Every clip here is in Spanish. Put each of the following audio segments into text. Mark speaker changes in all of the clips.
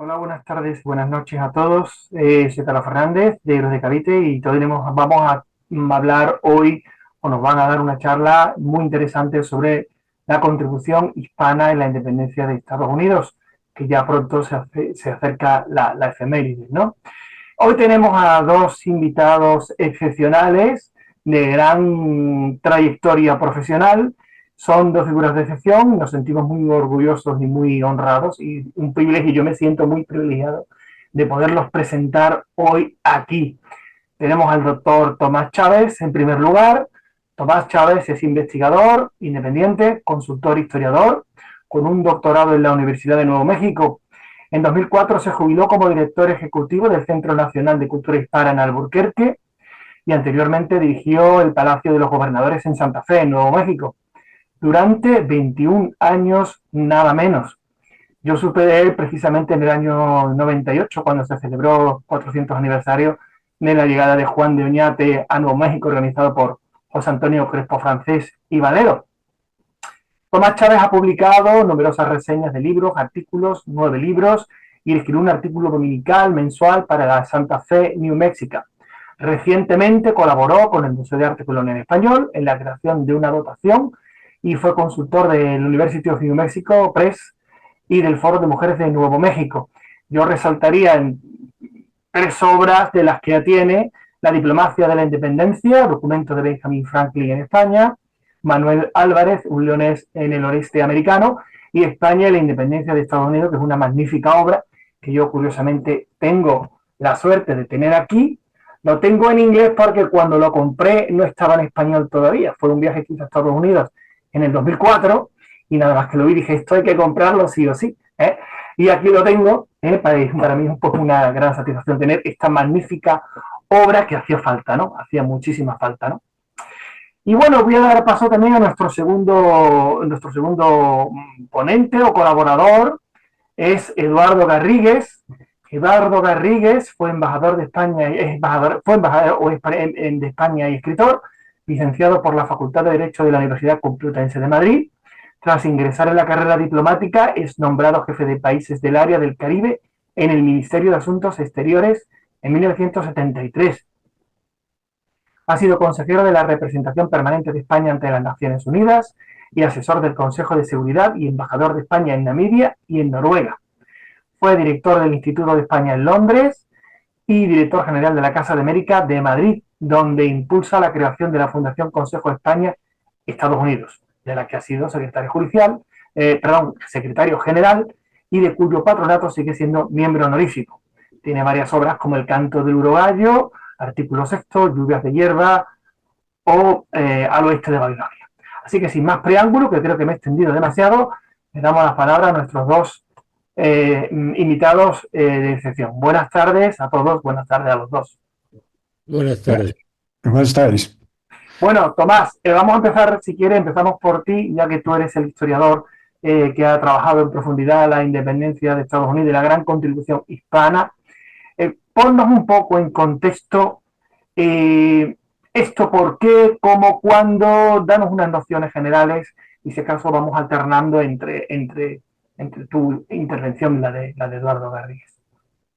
Speaker 1: Hola, buenas tardes, buenas noches a todos. Soy Carlos Fernández de Héroes de Cavite y vamos a hablar hoy, o nos van a dar una charla muy interesante sobre la contribución hispana en la independencia de Estados Unidos, que ya pronto se acerca la efeméride, ¿no? Hoy tenemos a dos invitados excepcionales de gran trayectoria profesional. Son dos figuras de excepción, nos sentimos muy orgullosos y muy honrados y un privilegio, yo me siento muy privilegiado de poderlos presentar hoy aquí. Tenemos al doctor Tomás Chávez en primer lugar. Tomás Chávez es investigador independiente, consultor historiador, con un doctorado en la Universidad de Nuevo México. En 2004 se jubiló como director ejecutivo del Centro Nacional de Cultura Hispana en Albuquerque y anteriormente dirigió el Palacio de los Gobernadores en Santa Fe, en Nuevo México, durante 21 años nada menos. Yo supe de él precisamente en el año 98, cuando se celebró 400 aniversario de la llegada de Juan de Oñate a Nuevo México, organizado por José Antonio Crespo Francés y Valero. Tomás Chávez ha publicado numerosas reseñas de libros, artículos, 9 libros, y escribió un artículo dominical mensual para la Santa Fe, New Mexico. Recientemente colaboró con el Museo de Arte Colonial Español en la creación de una dotación y fue consultor del University of New Mexico Press y del Foro de Mujeres de Nuevo México. Yo resaltaría en 3 obras de las que ya tiene: La diplomacia de la independencia, documento de Benjamin Franklin en España; Manuel Álvarez, un leonés en el oeste americano; y España y la independencia de Estados Unidos, que es una magnífica obra que yo curiosamente tengo la suerte de tener aquí. Lo tengo en inglés porque cuando lo compré no estaba en español todavía. Fue un viaje que hice a Estados Unidos en el 2004 y nada más que lo vi dije, esto hay que comprarlo sí o sí. Y aquí lo tengo. Para mí es un poco una gran satisfacción tener esta magnífica obra que hacía falta, ¿no? Hacía muchísima falta, ¿no? Y bueno, voy a dar paso también a nuestro segundo ponente o colaborador, es Eduardo Garrigues. Eduardo Garrigues fue embajador de España, fue embajador de España y escritor, licenciado por la Facultad de Derecho de la Universidad Complutense de Madrid. Tras ingresar en la carrera diplomática, es nombrado jefe de países del área del Caribe en el Ministerio de Asuntos Exteriores en 1973. Ha sido consejero de la Representación Permanente de España ante las Naciones Unidas y asesor del Consejo de Seguridad y embajador de España en Namibia y en Noruega. Fue director del Instituto de España en Londres y director general de la Casa de América de Madrid, donde impulsa la creación de la Fundación Consejo de España Estados Unidos, de la que ha sido secretario general y de cuyo patronato sigue siendo miembro honorífico. Tiene varias obras como El canto del urogallo, Artículo sexto, Lluvias de hierba o Al oeste de Babilonia. Así que sin más preámbulo, que creo que me he extendido demasiado, le damos las palabras a nuestros dos invitados de excepción. Buenas tardes a todos, buenas tardes a los dos.
Speaker 2: Buenas tardes.
Speaker 3: Buenas tardes.
Speaker 1: Bueno, Tomás, vamos a empezar, si quieres, empezamos por ti, ya que tú eres el historiador que ha trabajado en profundidad la independencia de Estados Unidos y la gran contribución hispana. Ponnos un poco en contexto esto, por qué, cómo, cuándo, danos unas nociones generales y si acaso vamos alternando entre tu intervención y la de Eduardo Garrigues.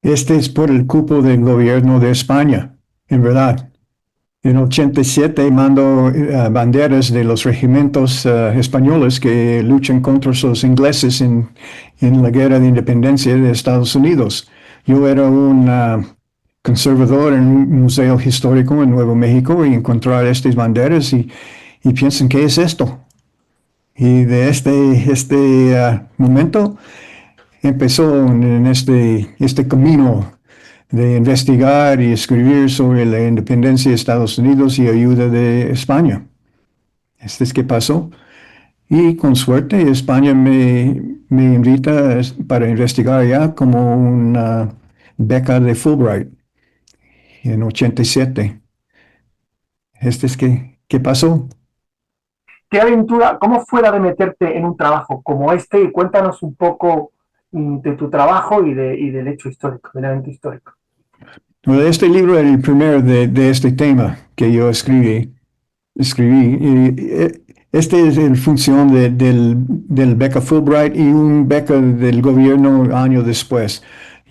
Speaker 3: Este es por el cupo del gobierno de España, en verdad. En 87 mando banderas de los regimientos españoles que luchan contra los ingleses en la guerra de independencia de Estados Unidos. Yo era un conservador en un museo histórico en Nuevo México y encontrar estas banderas y piensan, ¿qué es esto? Y de este momento empezó en este camino de investigar y escribir sobre la independencia de Estados Unidos y ayuda de España. Este es que pasó. Y con suerte España me invita para investigar ya como una beca de Fulbright en 87. Este es que pasó.
Speaker 1: ¿Qué aventura, cómo fue la de meterte en un trabajo como este? Y cuéntanos un poco de tu trabajo y del hecho histórico, del evento histórico.
Speaker 3: Bueno, este libro era el primero de este tema que yo escribí. Este es en función del beca Fulbright y un beca del gobierno año después.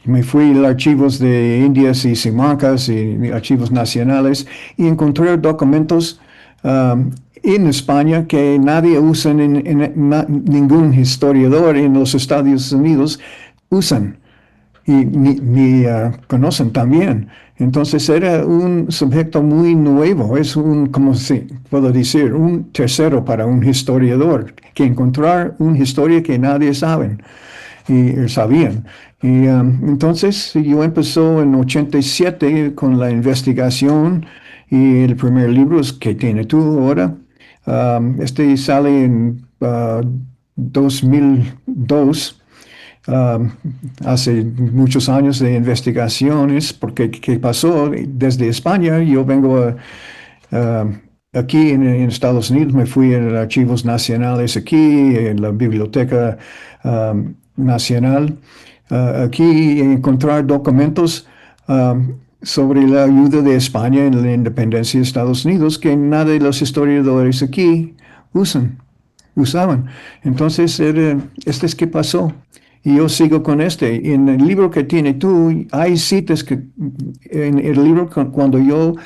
Speaker 3: Me fui a los archivos de Indias y Simancas y archivos nacionales y encontré documentos en España que nadie usa, ningún historiador en los Estados Unidos usan y ni conocen también. Entonces era un sujeto muy nuevo, es como si puedo decir, un tercero para un historiador, que encontrar una historia que nadie sabe y sabían. Y entonces yo empezó en 87 con la investigación y el primer libro es que tiene tú ahora. Este sale en 2002. Um, Hace muchos años de investigaciones, porque ¿qué pasó? Desde España yo vengo aquí en Estados Unidos, me fui a los archivos nacionales aquí, en la Biblioteca Nacional, aquí encontrar documentos sobre la ayuda de España en la independencia de Estados Unidos que nada de los historiadores aquí usaban. Entonces, este es qué pasó. Y yo sigo con este. En el libro que tiene tú, hay citas que en el libro cuando yo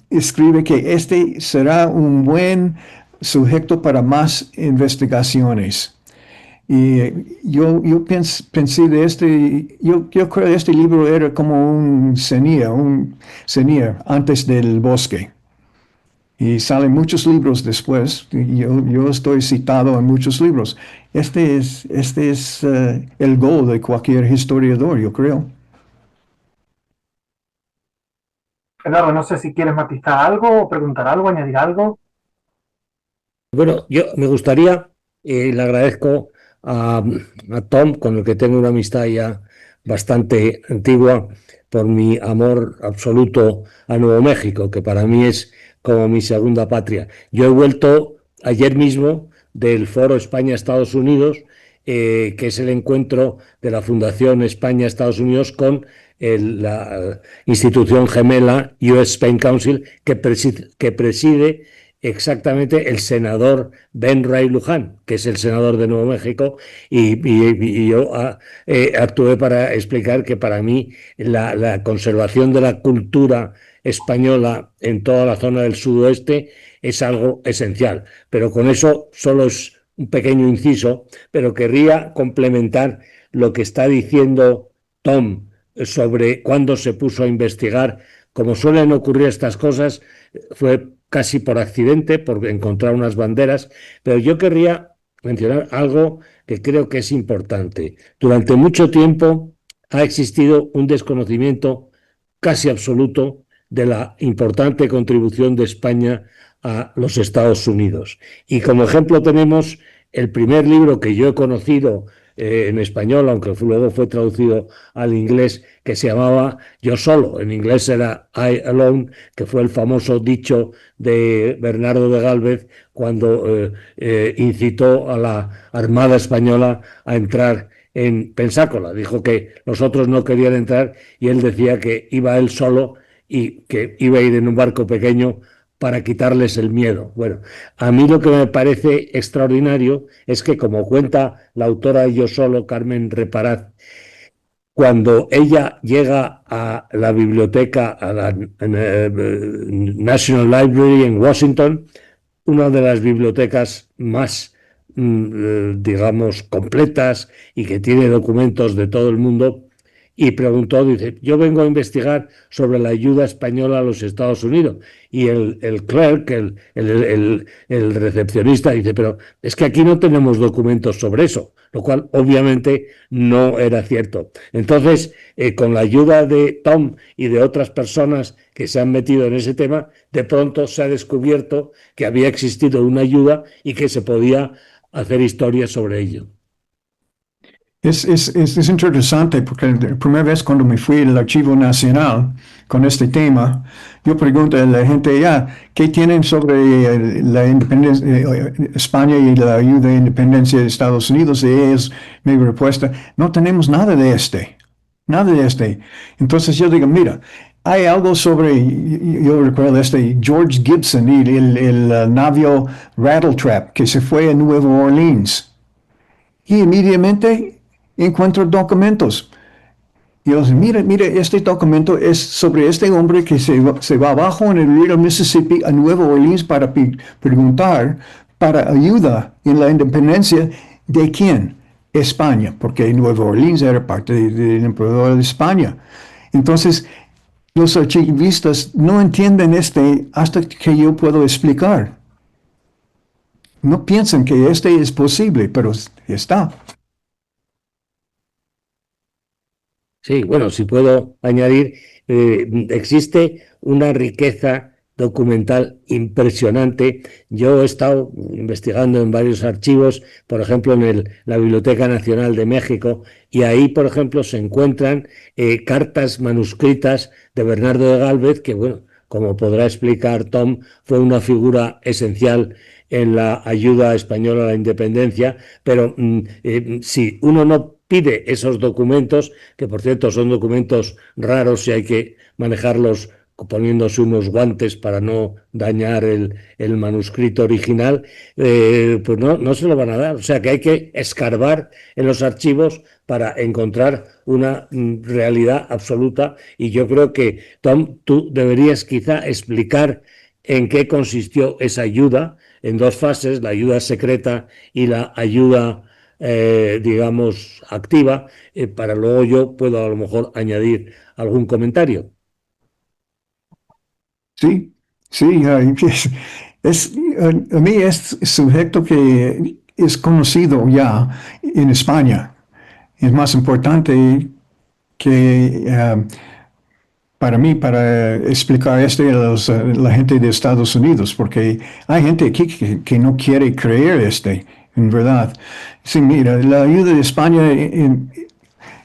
Speaker 3: escribe que este será un buen sujeto para más investigaciones. Y yo pensé de este, yo creo que este libro era como un ceñir antes del bosque. Y salen muchos libros después. Y yo estoy citado en muchos libros. Este es el goal de cualquier historiador, yo creo.
Speaker 1: Eduardo, no sé si quieres matizar algo, o preguntar algo, añadir algo.
Speaker 2: Bueno, yo me gustaría, le agradezco a Tom, con el que tengo una amistad ya bastante antigua, por mi amor absoluto a Nuevo México, que para mí es como mi segunda patria. Yo he vuelto ayer mismo del Foro España-Estados Unidos, que es el encuentro de la Fundación España-Estados Unidos con la institución gemela US Spain Council, que preside exactamente el senador Ben Ray Luján, que es el senador de Nuevo México, y yo actué para explicar que para mí la conservación de la cultura española en toda la zona del sudoeste es algo esencial. Pero con eso solo es un pequeño inciso, pero querría complementar lo que está diciendo Tom sobre cuándo se puso a investigar. Como suelen ocurrir estas cosas, fue casi por accidente, por encontrar unas banderas, pero yo querría mencionar algo que creo que es importante. Durante mucho tiempo ha existido un desconocimiento casi absoluto de la importante contribución de España a los Estados Unidos. Y como ejemplo tenemos el primer libro que yo he conocido en español, aunque luego fue traducido al inglés, que se llamaba Yo Solo. En inglés era I Alone, que fue el famoso dicho de Bernardo de Gálvez cuando incitó a la Armada Española a entrar en Pensácola. Dijo que los otros no querían entrar y él decía que iba él solo y que iba a ir en un barco pequeño para quitarles el miedo. Bueno, a mí lo que me parece extraordinario es que, como cuenta la autora de Yo Solo, Carmen Reparaz, cuando ella llega a la biblioteca, a la National Library en Washington, una de las bibliotecas más, digamos, completas y que tiene documentos de todo el mundo, y preguntó, dice, yo vengo a investigar sobre la ayuda española a los Estados Unidos. Y el clerk, el recepcionista, dice, pero es que aquí no tenemos documentos sobre eso, lo cual obviamente no era cierto. Entonces, con la ayuda de Tom y de otras personas que se han metido en ese tema, de pronto se ha descubierto que había existido una ayuda y que se podía hacer historias sobre ello.
Speaker 3: Es interesante porque la primera vez cuando me fui al Archivo Nacional con este tema, yo pregunto a la gente ya, ¿qué tienen sobre la independencia España y la ayuda de independencia de Estados Unidos? Y ellos me respuesta, no tenemos nada de nada de este. Entonces yo digo, mira, hay algo sobre, yo recuerdo George Gibson y el navío Rattletrap que se fue a Nueva Orleans. Y inmediatamente encuentro documentos. Y yo dije, mire, este documento es sobre este hombre que se va abajo en el río Mississippi a Nueva Orleans para preguntar para ayuda en la independencia de quién? España, porque Nueva Orleans era parte del emperador de España. Entonces, los archivistas no entienden hasta que yo puedo explicar. No piensan que este es posible, pero está.
Speaker 2: Sí, bueno, si puedo añadir, existe una riqueza documental impresionante. Yo he estado investigando en varios archivos, por ejemplo, en la Biblioteca Nacional de México, y ahí, por ejemplo, se encuentran cartas manuscritas de Bernardo de Gálvez, que, bueno, como podrá explicar Tom, fue una figura esencial en la ayuda española a la independencia, pero si uno no pide esos documentos, que por cierto son documentos raros y hay que manejarlos poniéndose unos guantes para no dañar el manuscrito original, pues no se lo van a dar. O sea que hay que escarbar en los archivos para encontrar una realidad absoluta, y yo creo que, Tom, tú deberías quizá explicar en qué consistió esa ayuda en dos fases, la ayuda secreta y la ayuda, digamos, activa, para luego yo puedo a lo mejor añadir algún comentario.
Speaker 3: Sí, sí, a mí es sujeto que es conocido ya en España. Es más importante que para mí, para explicar esto a la gente de Estados Unidos, porque hay gente aquí que no quiere creer en verdad. Sí, mira, la ayuda de España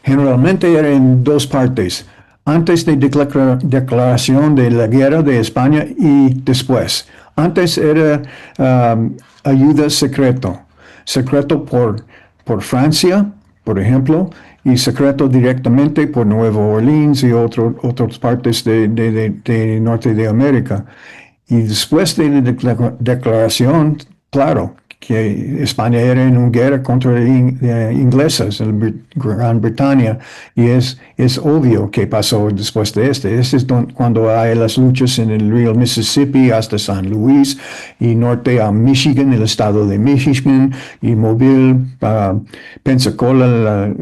Speaker 3: generalmente era en dos partes: antes de declaración de la guerra de España y después. Antes era ayuda secreto por Francia, por ejemplo, y secreto directamente por Nueva Orleans y otras partes de Norte de América. Y después de la declaración, claro, que España era en una guerra contra ingleses, Gran Bretaña, y es obvio que pasó después de este. Este es cuando hay las luchas en el río Mississippi hasta San Luis, y norte a Michigan, el estado de Michigan, y Mobile, Pensacola,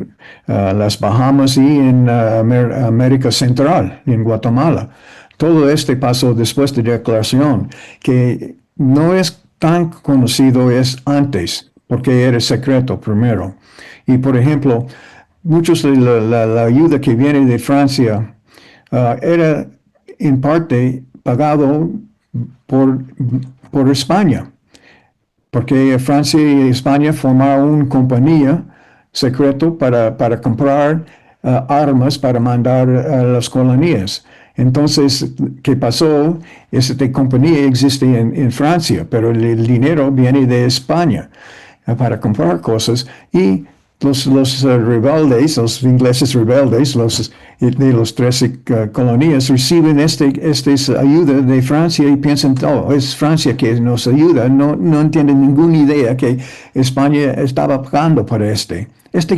Speaker 3: las Bahamas, y en América Central, en Guatemala. Todo este pasó después de declaración, que no es tan conocido, es antes, porque era secreto primero. Y por ejemplo, muchos de la ayuda que viene de Francia era en parte pagado por España, porque Francia y España formaron una compañía secreto para comprar armas para mandar a las colonias. Entonces, ¿qué pasó? Esta compañía existe en Francia, pero el dinero viene de España para comprar cosas, y los rebeldes, los ingleses rebeldes, de los 13 colonias, reciben esta ayuda de Francia y piensan, oh, es Francia que nos ayuda. No entienden ninguna idea que España estaba pagando para este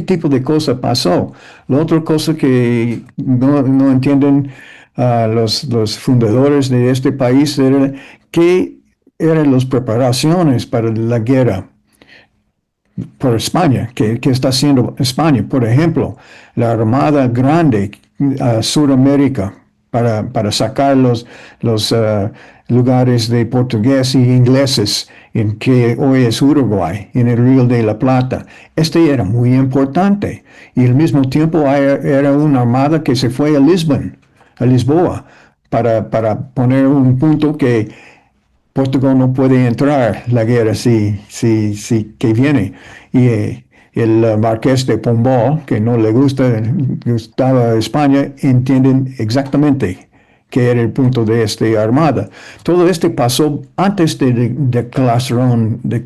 Speaker 3: tipo de cosas pasó. La otra cosa que no entienden los fundadores de este país era qué eran las preparaciones para la guerra por España, que está haciendo España. Por ejemplo, la Armada Grande a Sudamérica para sacar los lugares de portugueses e ingleses en que hoy es Uruguay, en el Río de la Plata. Este era muy importante, y al mismo tiempo era una armada que se fue a Lisboa, para poner un punto que Portugal no puede entrar la guerra que viene. Y el marqués de Pombal, que no le gustaba a España, entienden exactamente que era el punto de esta armada. Todo esto pasó antes de declaración de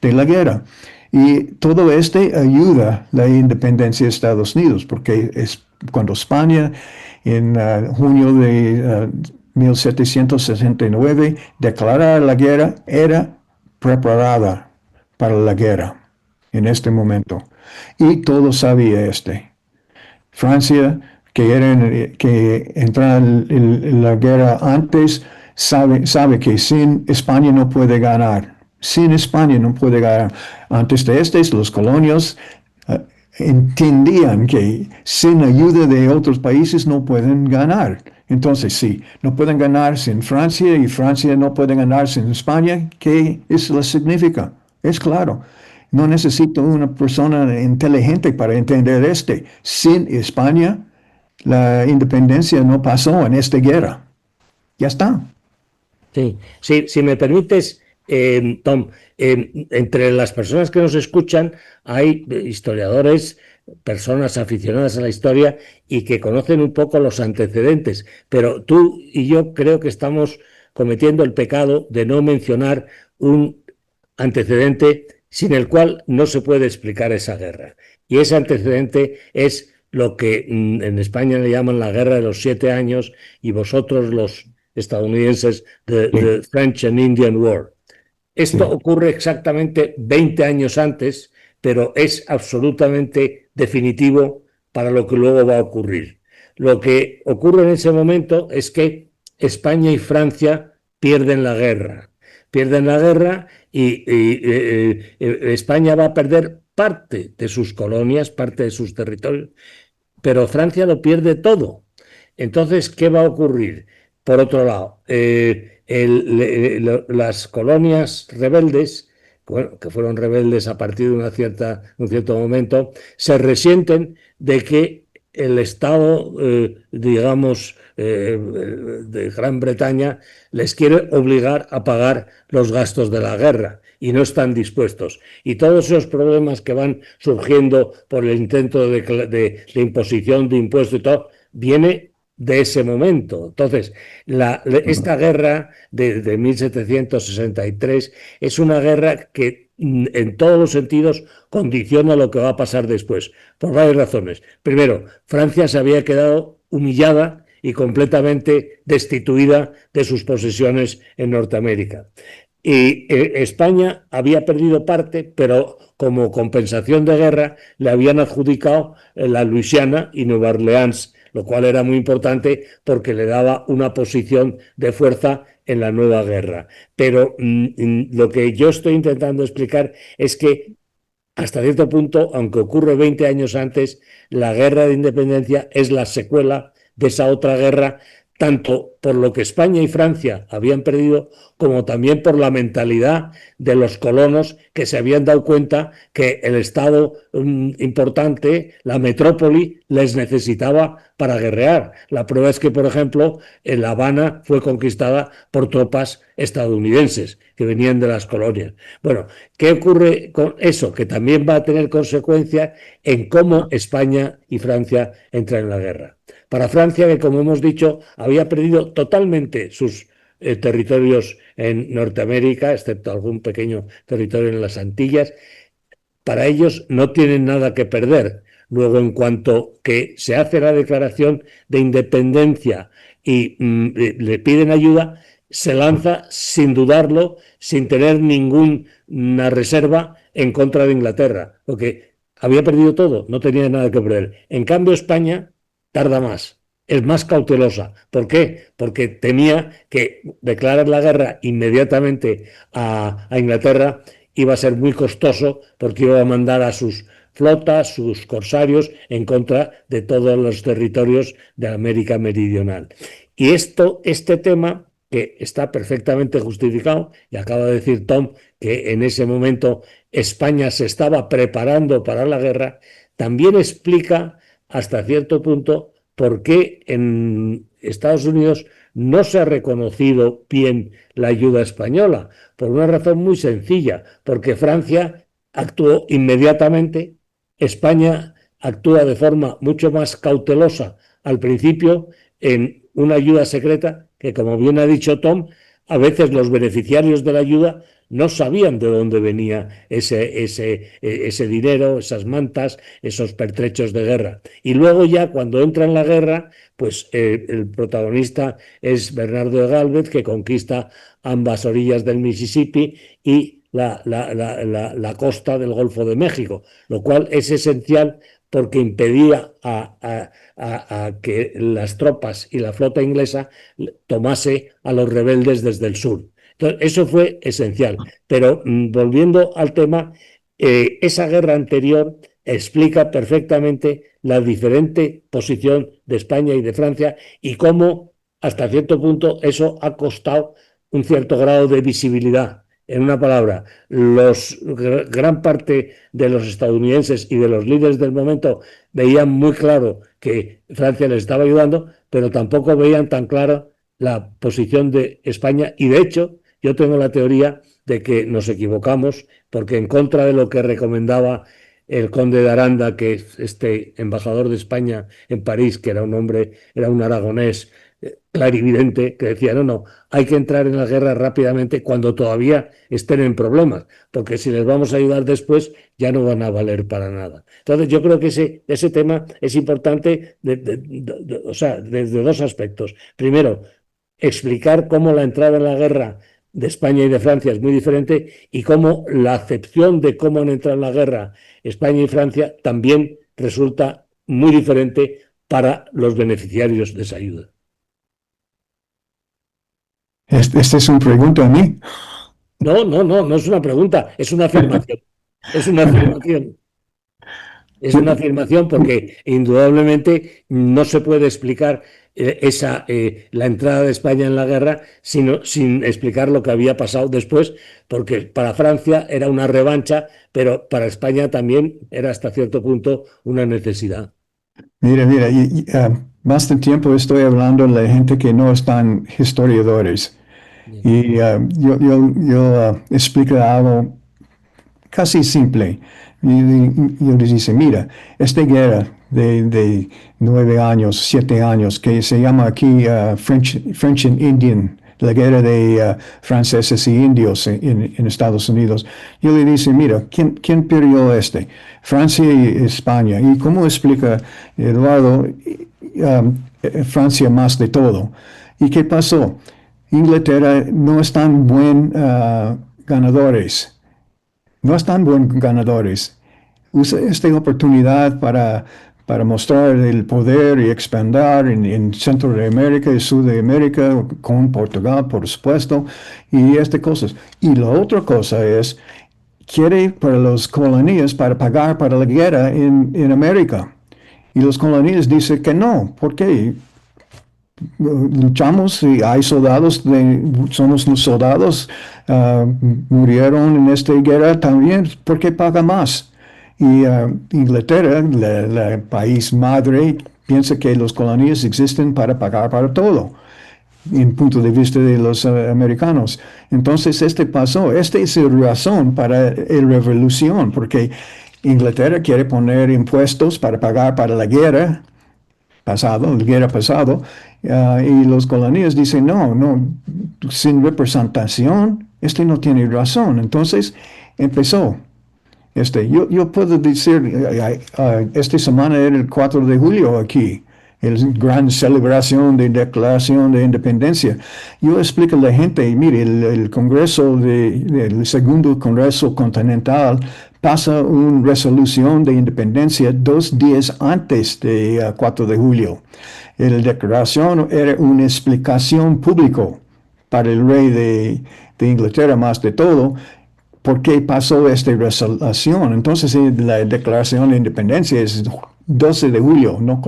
Speaker 3: la guerra. Y todo esto ayuda a la independencia de Estados Unidos, porque es cuando España, en junio de 1769, declarar la guerra, era preparada para la guerra en este momento. Y todo sabía Francia, que entrar en la guerra antes, sabe que sin España no puede ganar. Sin España no puede ganar. Antes de los colonios entendían que sin ayuda de otros países no pueden ganar. Entonces, sí, no pueden ganar sin Francia y Francia no puede ganar sin España. ¿Qué eso significa? Es claro. No necesito una persona inteligente para entender este. Sin España, la independencia no pasó en esta guerra. Ya está.
Speaker 2: Sí, sí, si me permites, Tom, entre las personas que nos escuchan hay historiadores, personas aficionadas a la historia y que conocen un poco los antecedentes, pero tú y yo creo que estamos cometiendo el pecado de no mencionar un antecedente sin el cual no se puede explicar esa guerra. Y ese antecedente es lo que en España le llaman la Guerra de los 7 años y vosotros los estadounidenses the French and Indian War. Esto ocurre exactamente 20 años antes, pero es absolutamente definitivo para lo que luego va a ocurrir. Lo que ocurre en ese momento es que España y Francia pierden la guerra. Pierden la guerra y España va a perder parte de sus colonias, parte de sus territorios, pero Francia lo pierde todo. Entonces, ¿qué va a ocurrir? Por otro lado, las colonias rebeldes, bueno, que fueron rebeldes a partir de un cierto momento, se resienten de que el Estado, digamos, de Gran Bretaña les quiere obligar a pagar los gastos de la guerra y no están dispuestos. Y todos esos problemas que van surgiendo por el intento de imposición de impuestos y todo, viene de ese momento. Entonces, esta guerra de 1763 es una guerra que en todos los sentidos condiciona lo que va a pasar después, por varias razones. Primero, Francia se había quedado humillada y completamente destituida de sus posesiones en Norteamérica. Y España había perdido parte, pero como compensación de guerra le habían adjudicado la Luisiana y Nueva Orleans, lo cual era muy importante porque le daba una posición de fuerza en la nueva guerra. Pero lo que yo estoy intentando explicar es que hasta cierto punto, aunque ocurre 20 años antes, la guerra de independencia es la secuela de esa otra guerra, tanto por lo que España y Francia habían perdido, como también por la mentalidad de los colonos que se habían dado cuenta que el Estado importante, la metrópoli, les necesitaba para guerrear. La prueba es que, por ejemplo, en La Habana fue conquistada por tropas estadounidenses que venían de las colonias. Bueno, ¿qué ocurre con eso? Que también va a tener consecuencias en cómo España y Francia entran en la guerra. Para Francia, que como hemos dicho, había perdido totalmente sus territorios en Norteamérica, excepto algún pequeño territorio en las Antillas, para ellos no tienen nada que perder. Luego, en cuanto que se hace la declaración de independencia y le piden ayuda, se lanza sin dudarlo, sin tener ninguna reserva en contra de Inglaterra, porque había perdido todo, no tenía nada que perder. En cambio, España tarda más, es más cautelosa. ¿Por qué? Porque temía que declarar la guerra inmediatamente a Inglaterra iba a ser muy costoso, porque iba a mandar a sus flotas, sus corsarios, en contra de todos los territorios de América Meridional. Y este tema, que está perfectamente justificado, y acaba de decir Tom que en ese momento España se estaba preparando para la guerra, también explica hasta cierto punto por qué en Estados Unidos no se ha reconocido bien la ayuda española, por una razón muy sencilla, porque Francia actuó inmediatamente, España actúa de forma mucho más cautelosa al principio en una ayuda secreta que, como bien ha dicho Tom, a veces los beneficiarios de la ayuda no sabían de dónde venía ese dinero, esas mantas, esos pertrechos de guerra. Y luego ya cuando entra en la guerra, pues el protagonista es Bernardo de Galvez, que conquista ambas orillas del Mississippi y la costa del Golfo de México, lo cual es esencial porque impedía a que las tropas y la flota inglesa tomase a los rebeldes desde el sur. Entonces, eso fue esencial. Pero volviendo al tema, esa guerra anterior explica perfectamente la diferente posición de España y de Francia y cómo, hasta cierto punto, eso ha costado un cierto grado de visibilidad. En una palabra, gran parte de los estadounidenses y de los líderes del momento veían muy claro que Francia les estaba ayudando, pero tampoco veían tan clara la posición de España. Y de hecho, yo tengo la teoría de que nos equivocamos, porque en contra de lo que recomendaba el conde de Aranda, que es este embajador de España en París, que era un hombre, era un aragonés clarividente, que decía, no, hay que entrar en la guerra rápidamente cuando todavía estén en problemas, porque si les vamos a ayudar después ya no van a valer para nada. Entonces yo creo que ese tema es importante, o sea, desde dos aspectos. Primero, explicar cómo la entrada en la guerra de España y de Francia es muy diferente y cómo la acepción de cómo han entrado en la guerra España y Francia también resulta muy diferente para los beneficiarios de esa ayuda.
Speaker 3: Esta es una pregunta a mí.
Speaker 2: No es una pregunta, es una afirmación. Es una afirmación. Es una afirmación porque indudablemente no se puede explicar la entrada de España en la guerra sin explicar lo que había pasado después, porque para Francia era una revancha, pero para España también era hasta cierto punto una necesidad.
Speaker 3: Mira, más de tiempo estoy hablando de la gente que no están historiadores. Y yo explico algo casi simple. Yo les dice, mira, esta guerra de 9 años, 7 años, que se llama aquí French and Indian, la guerra de franceses y indios en Estados Unidos. Yo le dice, mira, ¿quién perdió este? Francia y España. ¿Y cómo explica Eduardo Francia más de todo? ¿Y qué pasó? Inglaterra no están buen ganadores. No están buenos ganadores. Usa esta oportunidad para mostrar el poder y expandir en Centro de América y Sur de América, con Portugal, por supuesto, y estas cosas. Y la otra cosa es, quiere para las colonias para pagar para la guerra en América. Y las colonias dicen que no. ¿Por qué? Luchamos y hay soldados, somos los soldados, murieron en esta guerra también, ¿por qué paga más? Y Inglaterra, el país madre, piensa que las colonias existen para pagar para todo, en punto de vista de los americanos. Entonces, pasó, esta es la razón para la revolución, porque Inglaterra quiere poner impuestos para pagar para la guerra pasado, y los colonias dicen, no, sin representación, no tiene razón. Entonces, empezó. Yo puedo decir, esta semana era el 4 de julio aquí, la gran celebración de declaración de independencia. Yo explico a la gente, mire, el Congreso, el segundo Congreso Continental, pasa una resolución de independencia 2 días antes de 4 de julio. La declaración era una explicación pública para el rey de Inglaterra, más de todo, por qué pasó esta resolución. Entonces, la declaración de independencia es 12 de julio. No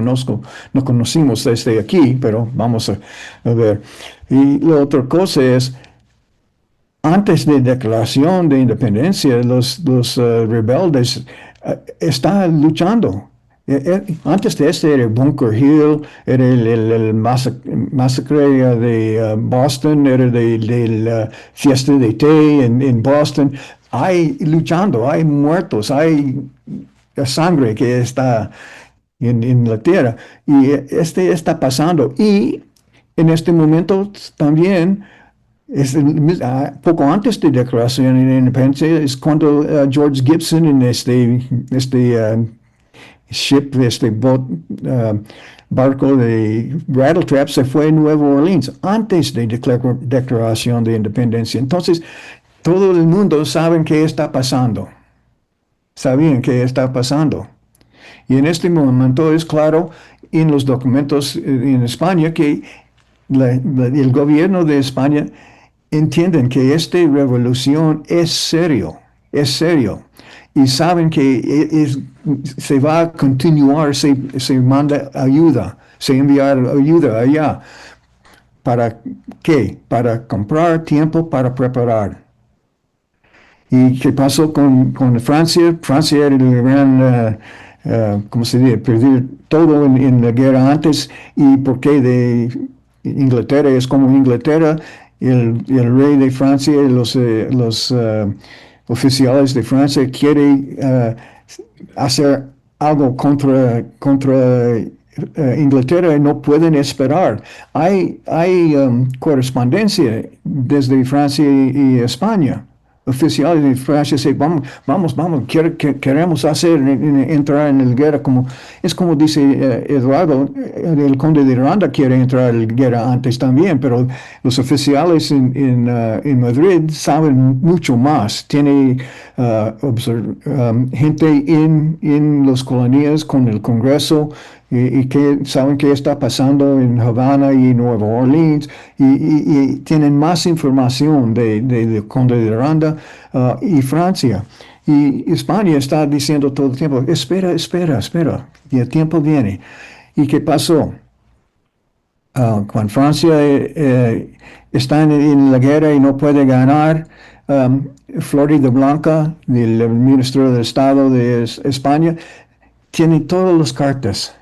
Speaker 3: conocimos desde aquí, pero vamos a ver. Y la otra cosa es, antes de la declaración de independencia, los rebeldes estaban luchando. Antes de era Bunker Hill, era el masacre de Boston, era la fiesta de té en Boston. Hay luchando, hay muertos, hay sangre que está en la tierra. Y está pasando. Y en este momento también, poco antes de la declaración de independencia, es cuando George Gibson en barco de Rattletrap se fue a Nueva Orleans antes de declaración de independencia. Entonces, todo el mundo sabe qué está pasando. Sabían qué está pasando. Y en este momento es claro en los documentos en España que el gobierno de España entienden que esta revolución es serio, y saben que se va a continuar, se manda ayuda, se envía ayuda allá. ¿Para qué? Para comprar tiempo para preparar. ¿Y qué pasó con Francia? Francia era el gran, ¿cómo se dice? Perder todo en la guerra antes. ¿Y por qué de Inglaterra? Es como Inglaterra, el rey de Francia, los oficiales de Francia quieren hacer algo contra Inglaterra y no pueden esperar. Hay correspondencia desde Francia y España. Oficiales de Francia dicen, vamos, queremos entrar en la guerra, es como dice Eduardo, el conde de Irlanda quiere entrar en la guerra antes también, pero los oficiales en Madrid saben mucho más. Tiene gente en las colonias con el Congreso, y que saben qué está pasando en Havana y Nueva Orleans, y tienen más información de Conde de Irlanda y Francia. Y España está diciendo todo el tiempo, espera, y el tiempo viene. ¿Y qué pasó? Cuando Francia está en la guerra y no puede ganar, Florida Blanca, el ministro de Estado de España, tiene todas las cartas.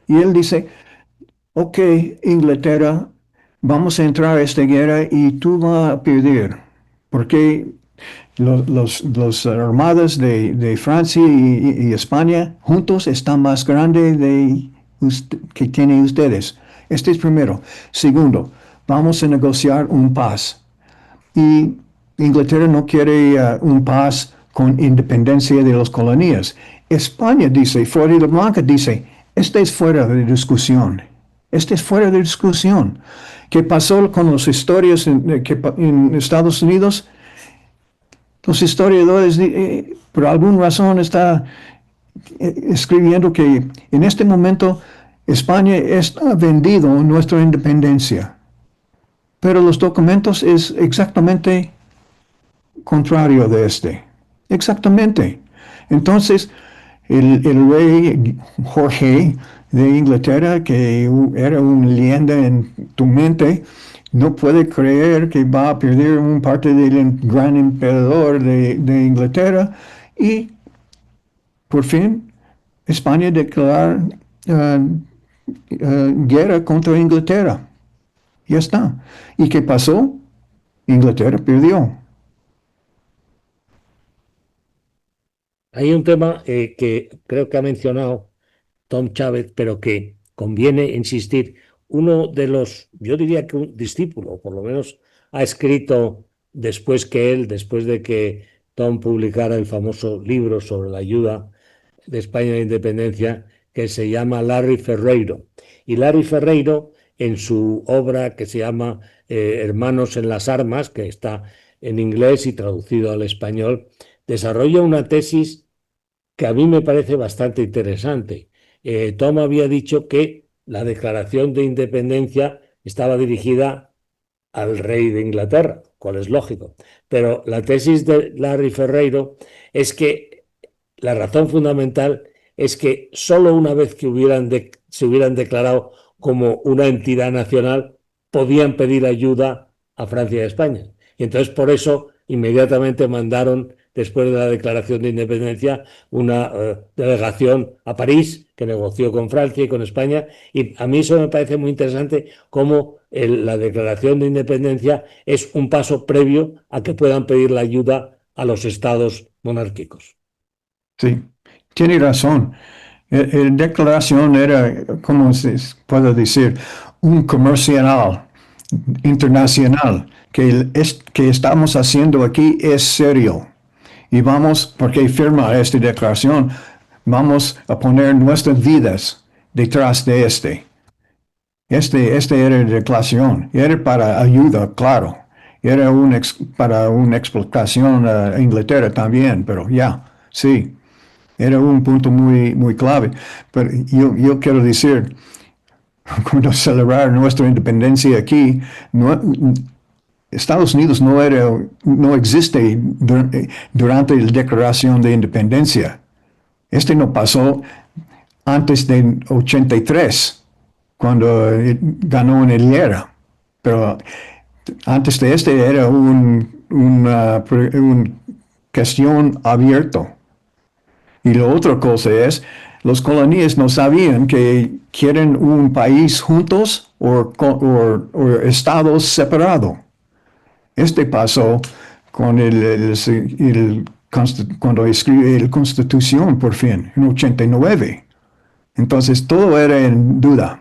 Speaker 3: Y él dice, ok, Inglaterra, vamos a entrar a esta guerra y tú vas a perder, porque los armadas de Francia y España juntos están más grandes que tienen ustedes. Este es primero. Segundo, vamos a negociar un paz. Y Inglaterra no quiere un paz con independencia de las colonias. España dice, Florida Blanca dice, este es fuera de discusión. Este es fuera de discusión. ¿Qué pasó con las historias en Estados Unidos? Los historiadores, por alguna razón, están escribiendo que en este momento España está vendido nuestra independencia. Pero los documentos es exactamente contrario de este. Exactamente. Entonces, el rey Jorge de Inglaterra, que era una leyenda en tu mente, no puede creer que va a perder una parte del gran emperador de Inglaterra, y por fin España declara guerra contra Inglaterra. Ya está. ¿Y qué pasó? Inglaterra perdió.
Speaker 2: Hay un tema que creo que ha mencionado Tom Chávez, pero que conviene insistir. Uno de los, yo diría que un discípulo, por lo menos ha escrito después de que Tom publicara el famoso libro sobre la ayuda de España a la independencia, que se llama Larry Ferreiro. Y Larry Ferreiro, en su obra que se llama Hermanos en las Armas, que está en inglés y traducido al español, desarrolla una tesis que a mí me parece bastante interesante. Tom había dicho que la declaración de independencia estaba dirigida al rey de Inglaterra, cual es lógico. Pero la tesis de Larry Ferreiro es que la razón fundamental es que solo una vez que se hubieran declarado como una entidad nacional, podían pedir ayuda a Francia y a España. Y entonces por eso inmediatamente mandaron, después de la declaración de independencia, una delegación a París que negoció con Francia y con España. Y a mí eso me parece muy interesante, cómo la declaración de independencia es un paso previo a que puedan pedir la ayuda a los estados monárquicos.
Speaker 3: Sí, tiene razón. La declaración era, ¿cómo se puede decir? Un comercial internacional, que estamos haciendo aquí es serio. Y vamos, porque firma esta declaración, vamos a poner nuestras vidas detrás de este. Este era la declaración, era para ayuda, claro. Era para una explicación a Inglaterra también, pero ya, sí. Era un punto muy clave. Pero yo quiero decir, cuando celebrar nuestra independencia aquí, no, Estados Unidos no existe durante la Declaración de Independencia. Este no pasó antes de 83, cuando ganó en el guerra. Pero antes de este era una cuestión abierta. Y la otra cosa es, los colonias no sabían que quieren un país juntos o estados separados. Este pasó con cuando escribe la Constitución por fin, en 89. Entonces todo era en duda.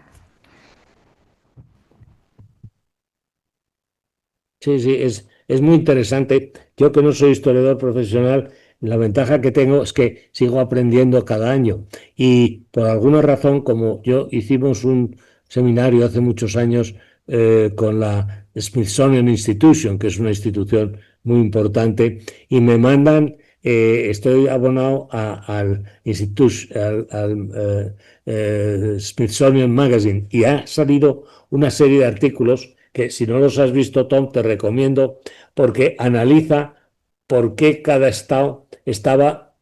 Speaker 2: Sí, sí, es muy interesante. Yo que no soy historiador profesional, la ventaja que tengo es que sigo aprendiendo cada año. Y por alguna razón, como yo hicimos un seminario hace muchos años con la Smithsonian Institution, que es una institución muy importante, y me mandan, estoy abonado al, Smithsonian Magazine, y ha salido una serie de artículos que si no los has visto, Tom, te recomiendo, porque analiza por qué cada estado estaba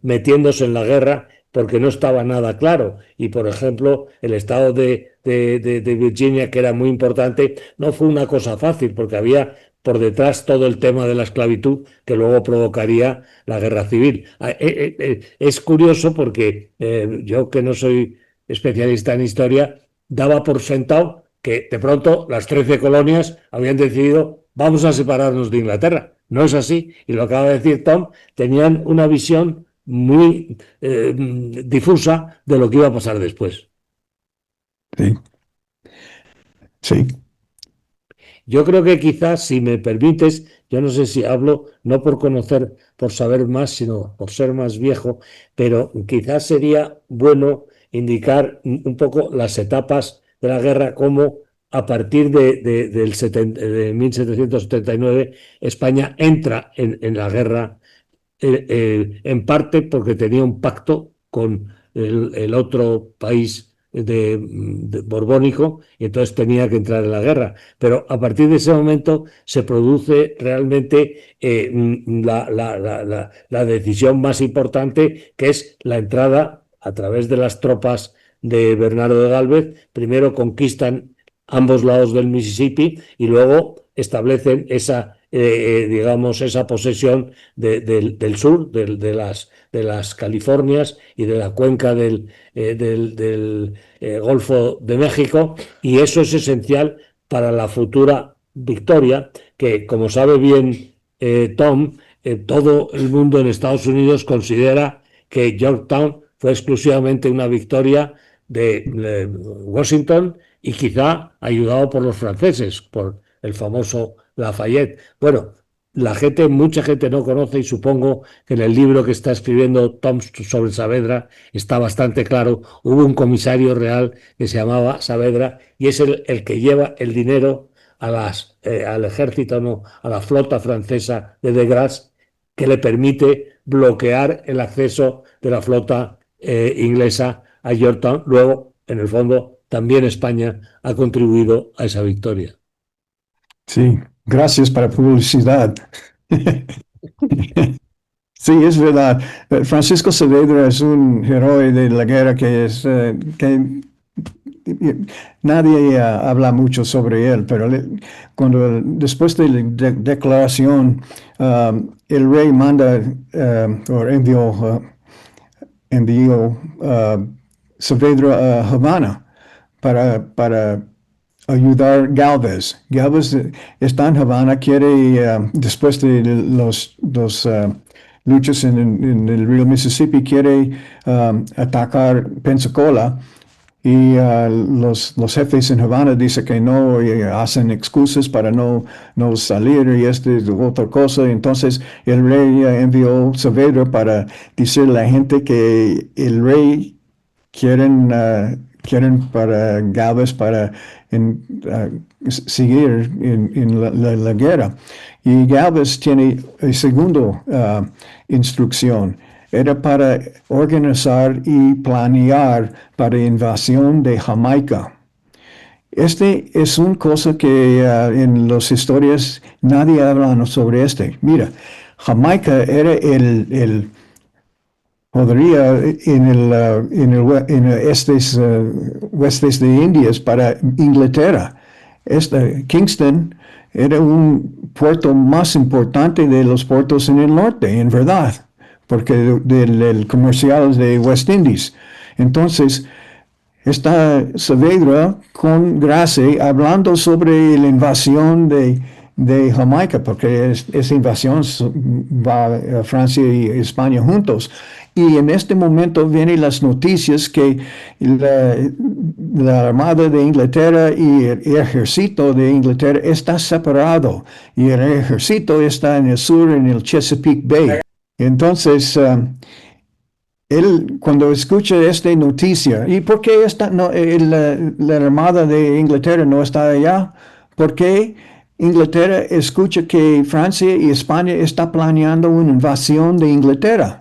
Speaker 2: metiéndose en la guerra, porque no estaba nada claro. Y, por ejemplo, el estado de Virginia, que era muy importante, no fue una cosa fácil, porque había por detrás todo el tema de la esclavitud que luego provocaría la guerra civil. Es curioso porque yo, que no soy especialista en historia, daba por sentado que de pronto las 13 colonias habían decidido vamos a separarnos de Inglaterra. No es así. Y lo acaba de decir Tom, tenían una visión muy difusa de lo que iba a pasar después.
Speaker 3: Sí, sí,
Speaker 2: Yo creo que quizás, si me permites, yo no sé si hablo no por conocer, por saber más, sino por ser más viejo, pero quizás sería bueno indicar un poco las etapas de la guerra, como a partir de 1779 España entra en la guerra, en parte porque tenía un pacto con el otro país de borbónico, y entonces tenía que entrar en la guerra. Pero a partir de ese momento se produce realmente la decisión más importante, que es la entrada a través de las tropas de Bernardo de Gálvez. Primero conquistan ambos lados del Mississippi y luego establecen digamos, esa posesión del sur, de las Californias y de la cuenca del Golfo de México, y eso es esencial para la futura victoria, que, como sabe bien Tom, todo el mundo en Estados Unidos considera que Yorktown fue exclusivamente una victoria de Washington, y quizá ayudado por los franceses, por el famoso Lafayette. Bueno, mucha gente no conoce, y supongo que en el libro que está escribiendo Tom sobre Saavedra está bastante claro. Hubo un comisario real que se llamaba Saavedra, y es el que lleva el dinero al ejército, no, a la flota francesa de Grasse, que le permite bloquear el acceso de la flota inglesa a Yorktown. Luego, en el fondo, también España ha contribuido a esa victoria.
Speaker 3: sí. Gracias para publicidad. Sí, es verdad. Francisco Saavedra es un héroe de la guerra que nadie habla mucho sobre él, pero después de la declaración, el rey manda o envió Saavedra a Havana para ayudar Galvez. Galvez está en Havana, quiere, después de los luchas en el río Mississippi, quiere atacar Pensacola, y los jefes en Havana dicen que no, y hacen excusas para no salir, y esto es otra cosa. Entonces el rey envió Saavedra para decirle a la gente que el rey quieren para Galvez para seguir en la guerra. Y Galvez tiene el segundo instrucción. era para organizar y planear para invasión de Jamaica. Este es una cosa que en las historias nadie habla sobre este. Mira, Jamaica era podría en estos oestes de Indias para Inglaterra. Kingston era un puerto más importante de los puertos en el norte, en verdad, porque del comercial de West Indies. Entonces, está Saavedra con Gracie hablando sobre la invasión de Jamaica, porque esa invasión va a Francia y España juntos. Y en este momento vienen las noticias que la Armada de Inglaterra y el Ejército de Inglaterra está separado, y el Ejército está en el sur, en el Chesapeake Bay. Entonces, él, cuando escucha esta noticia, ¿y por qué la Armada de Inglaterra no está allá? Porque Inglaterra escucha que Francia y España están planeando una invasión de Inglaterra.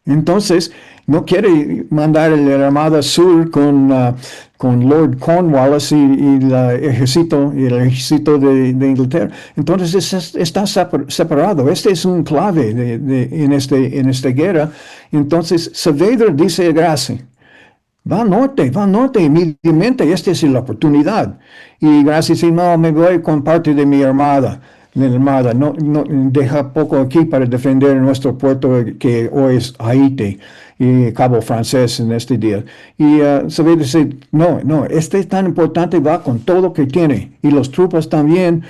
Speaker 3: Entonces, no quiere mandar la Armada Sur con Lord Cornwallis y el ejército de Inglaterra. Entonces, está separado. Este es un clave en esta guerra. Entonces, Saavedra dice a Gracie, va al norte inmediatamente, esta es la oportunidad. Y Gracie dice, no, me voy con parte de mi armada. No, deja poco aquí para defender nuestro puerto que hoy es Haití y Cabo Francés en este día. Y Saavedra dice, no, este es tan importante, va con todo lo que tiene. Y los tropas también.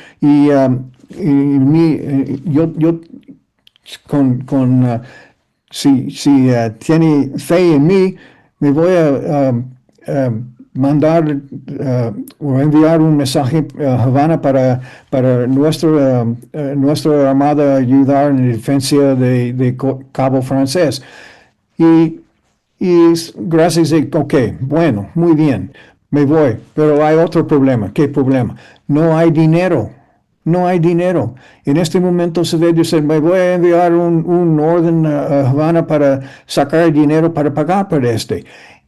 Speaker 3: Si tiene fe en mí, me voy a mandar o enviar un mensaje a Havana para nuestra armada ayudar en la defensa de Cabo Francés. Y Gracie dice, ok, bueno, muy bien, me voy, pero hay otro problema. ¿Qué problema? No hay dinero. No hay dinero. En este momento se dice, me voy a enviar un orden a Havana para sacar dinero para pagar por este.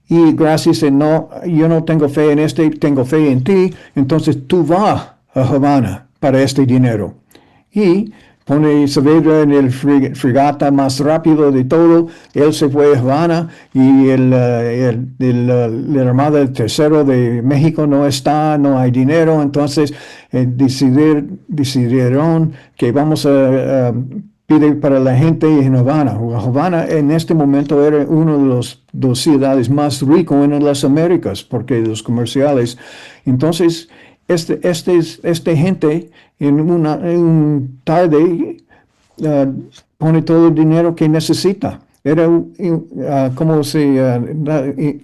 Speaker 3: Y Gracie dice, no, yo no tengo fe en este, tengo fe en ti, entonces tú vas a Havana para este dinero. Y pone Saavedra en el frigata más rápido de todo, él se fue a Havana y la Armada del Tercero de México no está, no hay dinero, entonces decidieron que vamos a pedir para la gente en Havana. Havana en este momento era una de las dos ciudades más ricas en las Américas, porque los comerciales. Entonces, esta gente en un tarde pone todo el dinero que necesita. Era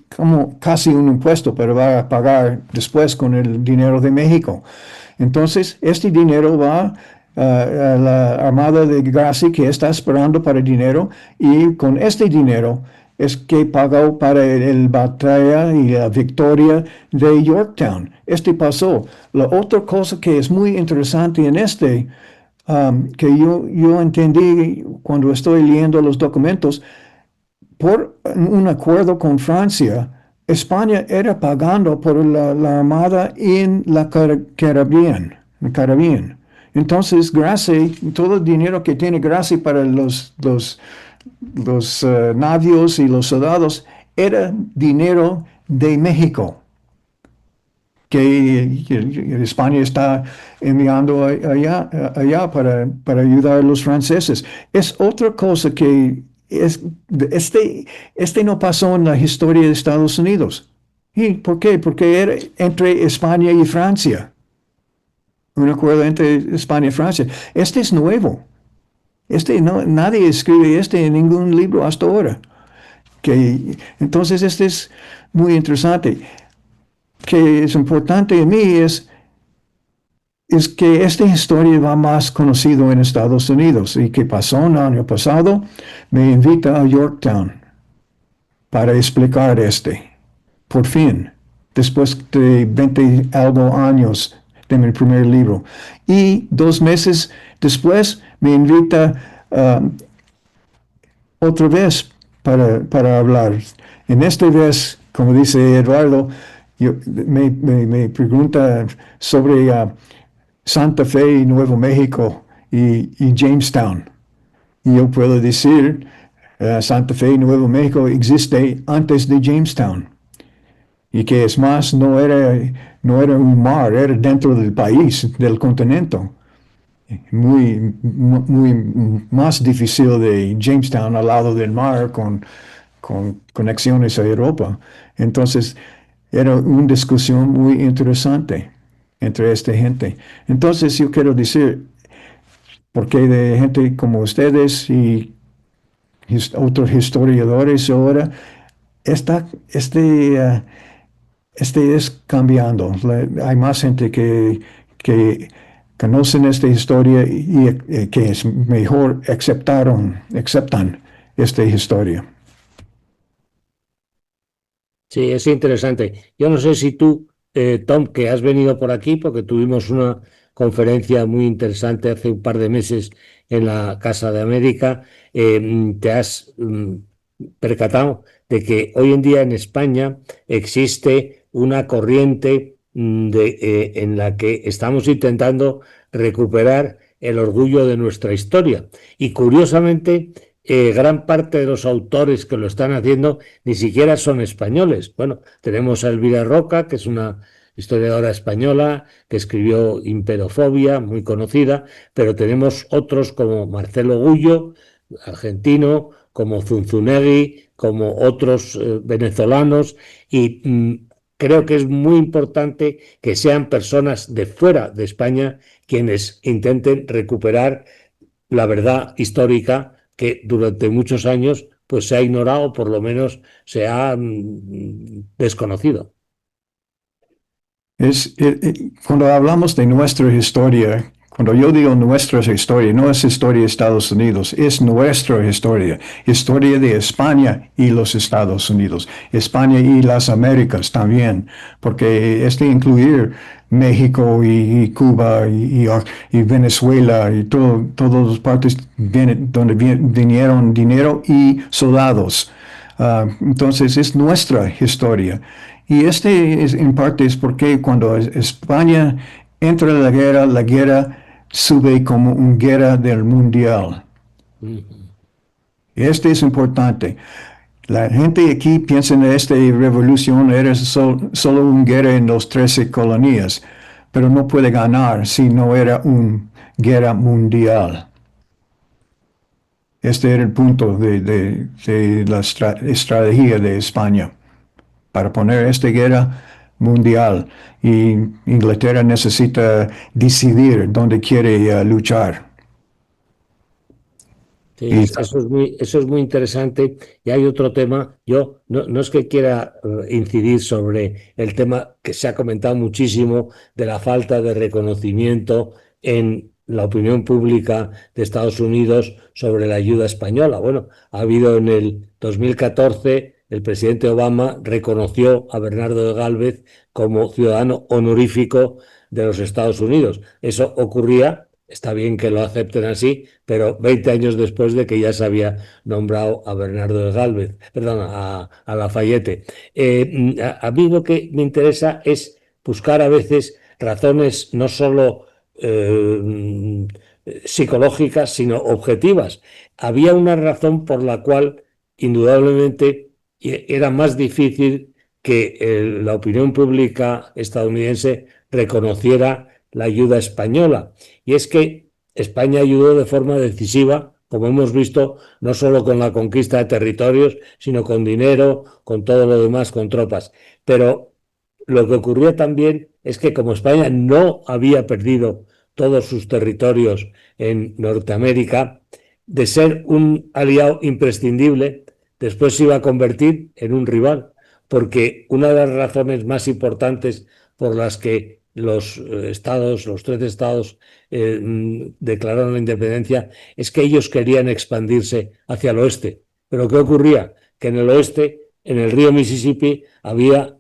Speaker 3: como casi un impuesto, pero va a pagar después con el dinero de México. Entonces, este dinero va a la Armada de Gracie, que está esperando para el dinero, y con este dinero es que pagó para el batalla y la victoria de Yorktown. Este pasó. La otra cosa que es muy interesante en que yo entendí cuando estoy leyendo los documentos, por un acuerdo con Francia, España era pagando por la armada en la Caribbean. Entonces, Gracie, todo el dinero que tiene Gracie para los navios y los soldados era dinero de México, que España está enviando allá para ayudar a los franceses. Es otra cosa que este no pasó en la historia de Estados Unidos. ¿Y por qué? Porque era entre España y Francia. Un acuerdo entre España y Francia. Este es nuevo. Nadie escribe en ningún libro hasta ahora. Entonces, este es muy interesante. Que es importante en mí es que esta historia va más conocido en Estados Unidos. Y que pasó el año pasado, me invita a Yorktown para explicar por fin, después de 20 algo años de mi primer libro. Y 2 meses después me invita otra vez para hablar. En esta vez, como dice Eduardo, me pregunta sobre Santa Fe y Nuevo México y Jamestown. Y yo puedo decir, Santa Fe y Nuevo México existe antes de Jamestown. Y que es más, no era un mar, era dentro del país, del continente. Muy más difícil de Jamestown al lado del mar con conexiones a Europa. Entonces, era una discusión muy interesante entre esta gente. Entonces, yo quiero decir, porque de gente como ustedes y otros historiadores ahora, esta, este es cambiando. Hay más gente que conocen esta historia y que es mejor aceptan esta historia.
Speaker 2: Sí, es interesante. Yo no sé si tú, Tom, que has venido por aquí, porque tuvimos una conferencia muy interesante hace un par de meses en la Casa de América, te has percatado de que hoy en día en España existe una corriente en la que estamos intentando recuperar el orgullo de nuestra historia. Y curiosamente, gran parte de los autores que lo están haciendo ni siquiera son españoles. Bueno, tenemos a Elvira Roca, que es una historiadora española que escribió Imperofobia, muy conocida, pero tenemos otros como Marcelo Gullo, argentino, como Zunzunegui, como otros venezolanos, y creo que es muy importante que sean personas de fuera de España quienes intenten recuperar la verdad histórica que durante muchos años pues se ha ignorado, por lo menos se ha desconocido.
Speaker 3: Cuando hablamos de nuestra historia, cuando yo digo nuestra historia, no es historia de Estados Unidos, es nuestra historia de España y los Estados Unidos, España y las Américas también, porque incluir México y Cuba y Venezuela y todas las partes donde vinieron dinero y soldados. Entonces es nuestra historia. Y en parte es porque cuando España entra en la guerra sube como una guerra del mundial. Es importante. La gente aquí piensa en esta revolución era solo una guerra en las 13 colonias, pero no puede ganar si no era una guerra mundial. Este era el punto de la estrategia de España para poner esta guerra mundial. Y Inglaterra necesita decidir dónde quiere luchar.
Speaker 2: Sí, eso es muy interesante. Y hay otro tema, yo no es que quiera incidir sobre el tema que se ha comentado muchísimo de la falta de reconocimiento en la opinión pública de Estados Unidos sobre la ayuda española. Bueno, ha habido en el 2014, el presidente Obama reconoció a Bernardo de Gálvez como ciudadano honorífico de los Estados Unidos. Eso ocurría. Está bien que lo acepten así, pero 20 años después de que ya se había nombrado a Bernardo de Gálvez, perdón, a Lafayette. A mí lo que me interesa es buscar a veces razones no solo psicológicas, sino objetivas. Había una razón por la cual, indudablemente, era más difícil que la opinión pública estadounidense reconociera la ayuda española. Y es que España ayudó de forma decisiva, como hemos visto, no solo con la conquista de territorios, sino con dinero, con todo lo demás, con tropas. Pero lo que ocurrió también es que como España no había perdido todos sus territorios en Norteamérica, de ser un aliado imprescindible, después se iba a convertir en un rival, porque una de las razones más importantes por las que los 13 estados declararon la independencia, es que ellos querían expandirse hacia el oeste. Pero ¿qué ocurría? Que en el oeste, en el río Mississippi, había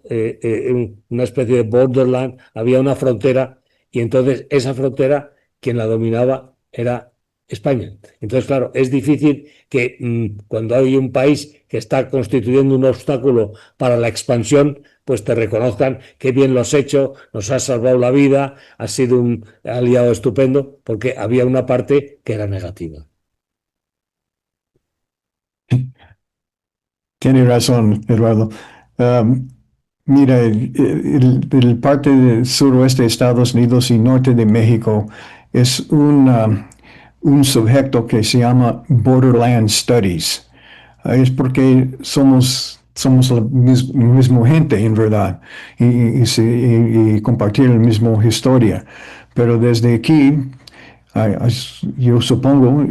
Speaker 2: una especie de borderland, había una frontera, y entonces esa frontera, quien la dominaba era España. Entonces, claro, es difícil que cuando hay un país que está constituyendo un obstáculo para la expansión, pues te reconozcan qué bien lo has hecho, nos has salvado la vida, has sido un aliado estupendo, porque había una parte que era negativa.
Speaker 3: Tiene razón, Eduardo. Mira, el parte del suroeste de Estados Unidos y norte de México es un sujeto que se llama Borderland Studies. Es porque somos la misma gente, en verdad, y compartir la misma historia. Pero desde aquí, yo supongo,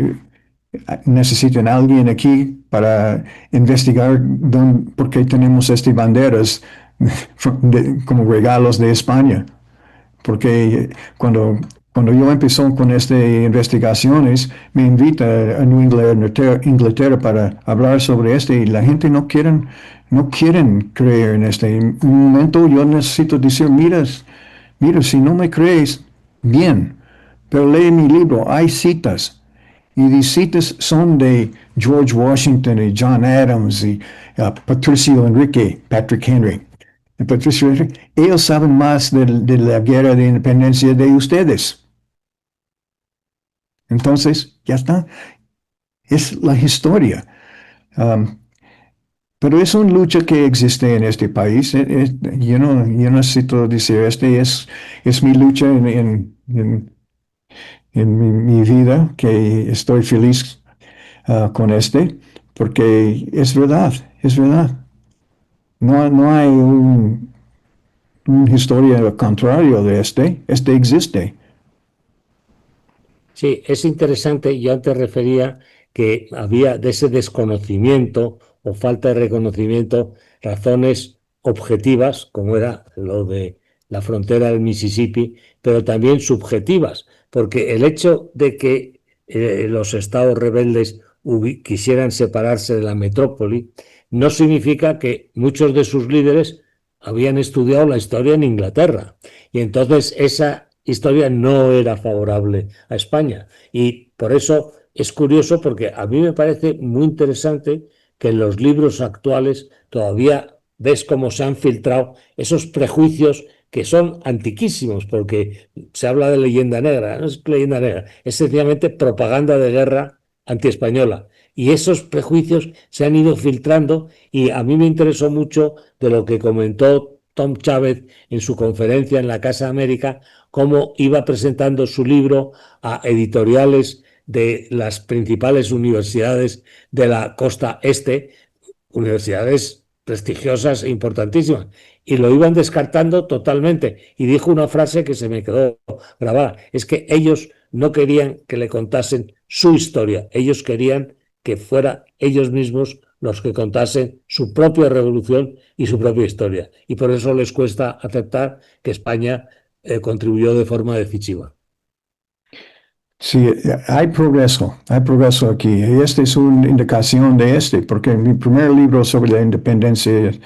Speaker 3: necesitan a alguien aquí para investigar por qué tenemos estas banderas como regalos de España. Porque cuando yo empecé con estas investigaciones, me invita a New Inglaterra para hablar sobre esto y la gente no quieren creer en este. En un momento yo necesito decir, mira, si no me crees, bien, pero lee mi libro, hay citas. Y las citas son de George Washington y John Adams y Patricio Enrique, Patrick Henry. Patricio Henry, ellos saben más de la guerra de independencia de ustedes. Entonces, ya está. Es la historia. Pero es una lucha que existe en este país. Yo no necesito decir, es mi lucha en mi vida, que estoy feliz con porque es verdad, es verdad. No hay una historia contraria de este existe.
Speaker 2: Sí, es interesante. Yo antes refería que había de ese desconocimiento o falta de reconocimiento razones objetivas, como era lo de la frontera del Mississippi, pero también subjetivas, porque el hecho de que los estados rebeldes quisieran separarse de la metrópoli no significa que muchos de sus líderes habían estudiado la historia en Inglaterra. Y entonces esa historia no era favorable a España. Y por eso es curioso, porque a mí me parece muy interesante que en los libros actuales todavía ves cómo se han filtrado esos prejuicios que son antiquísimos, porque se habla de leyenda negra, no es leyenda negra, es sencillamente propaganda de guerra antiespañola. Y esos prejuicios se han ido filtrando, y a mí me interesó mucho de lo que comentó Tom Chávez en su conferencia en la Casa América, cómo iba presentando su libro a editoriales de las principales universidades de la costa este, universidades prestigiosas e importantísimas, y lo iban descartando totalmente. Y dijo una frase que se me quedó grabada, es que ellos no querían que le contasen su historia, ellos querían que fuera ellos mismos los que contasen su propia revolución y su propia historia. Y por eso les cuesta aceptar que España contribuyó de forma decisiva.
Speaker 3: Sí, hay progreso aquí. Y esta es una indicación de porque en mi primer libro sobre la independencia de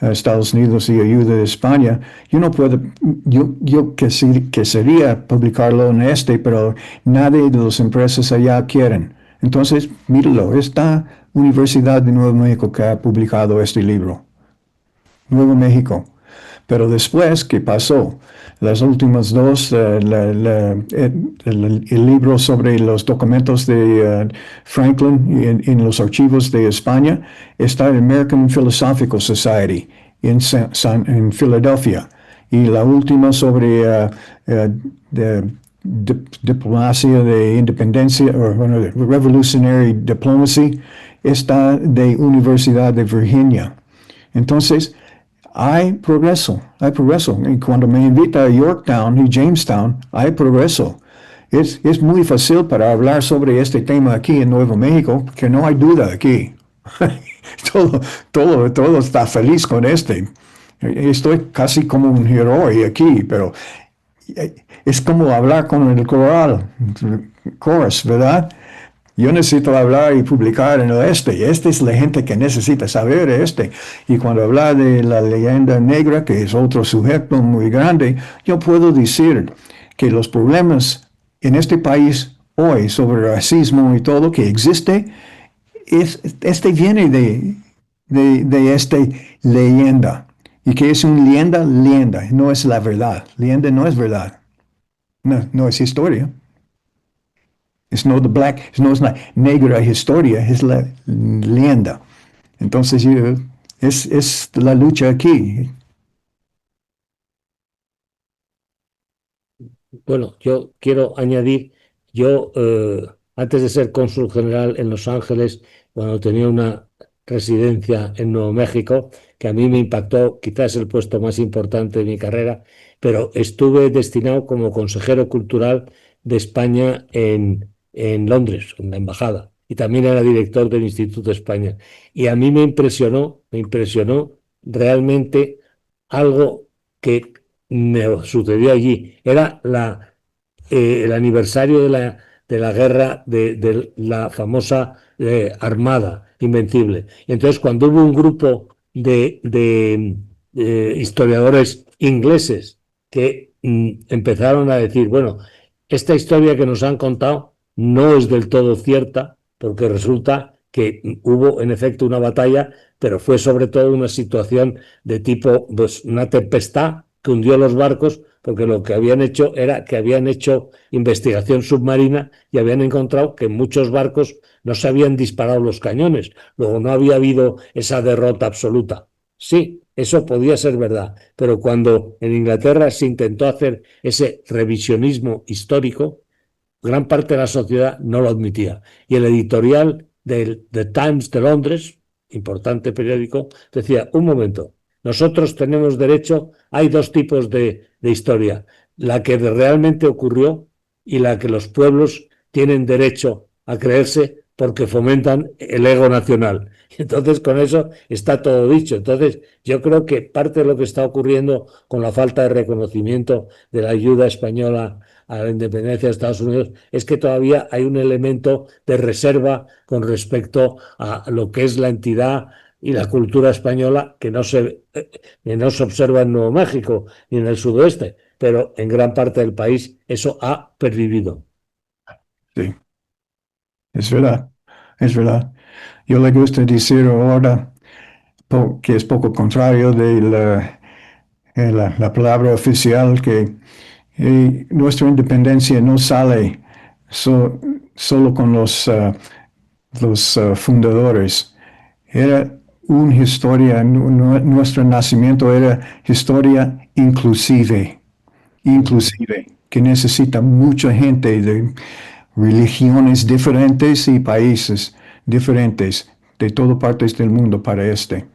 Speaker 3: Estados Unidos y ayuda de España, yo no puedo, yo quería publicarlo en pero nadie de las empresas allá quieren. Entonces, míralo, esta Universidad de Nuevo México que ha publicado este libro. Nuevo México. Pero después, ¿qué pasó? Las últimas dos, el libro sobre los documentos de Franklin en los archivos de España está en American Philosophical Society en Filadelfia. Y la última sobre diplomacia de independencia, o Revolutionary Diplomacy, está de Universidad de Virginia. Entonces, hay progreso. Y cuando me invita a Yorktown y Jamestown, hay progreso. Es muy fácil para hablar sobre este tema aquí en Nuevo México, porque no hay duda aquí. todo está feliz con Estoy casi como un héroe aquí, pero es como hablar con el chorus, ¿verdad? Yo necesito hablar y publicar en Esta es la gente que necesita saber Y cuando habla de la leyenda negra, que es otro sujeto muy grande, yo puedo decir que los problemas en este país hoy sobre racismo y todo que existe, este viene de esta leyenda. ¿Y que es una leyenda? Leyenda, no es la verdad. Leyenda no es verdad. No, no es historia. No es la negra historia, es la leyenda. Entonces, es la lucha aquí.
Speaker 2: Bueno, yo quiero añadir, yo antes de ser cónsul general en Los Ángeles, cuando tenía una residencia en Nuevo México, que a mí me impactó, quizás el puesto más importante de mi carrera, pero estuve destinado como consejero cultural de España en Londres, en la embajada, y también era director del Instituto de España. Y a mí me impresionó realmente algo que me sucedió allí. Era el aniversario de la guerra de la famosa Armada Invencible. Y entonces, cuando hubo un grupo de historiadores ingleses que empezaron a decir, bueno, esta historia que nos han contado no es del todo cierta, porque resulta que hubo en efecto una batalla, pero fue sobre todo una situación de tipo, pues, una tempestad que hundió los barcos, porque lo que habían hecho era que habían hecho investigación submarina y habían encontrado que en muchos barcos no se habían disparado los cañones. Luego no había habido esa derrota absoluta. Sí, eso podía ser verdad, pero cuando en Inglaterra se intentó hacer ese revisionismo histórico, gran parte de la sociedad no lo admitía. Y el editorial del The Times de Londres, importante periódico, decía, un momento, nosotros tenemos derecho, hay dos tipos de historia, la que realmente ocurrió y la que los pueblos tienen derecho a creerse porque fomentan el ego nacional. Entonces, con eso está todo dicho. Entonces, yo creo que parte de lo que está ocurriendo con la falta de reconocimiento de la ayuda española a la independencia de Estados Unidos es que todavía hay un elemento de reserva con respecto a lo que es la entidad y la cultura española que no se observa en Nuevo México ni en el sudoeste, pero en gran parte del país eso ha pervivido.
Speaker 3: Sí, es verdad, es verdad. Yo le gusta decir ahora que es poco contrario de la palabra oficial que nuestra independencia no sale so- solo con los fundadores. Era una historia, nuestro nacimiento era historia inclusive, que necesita mucha gente de religiones diferentes y países diferentes de todas partes del mundo para este.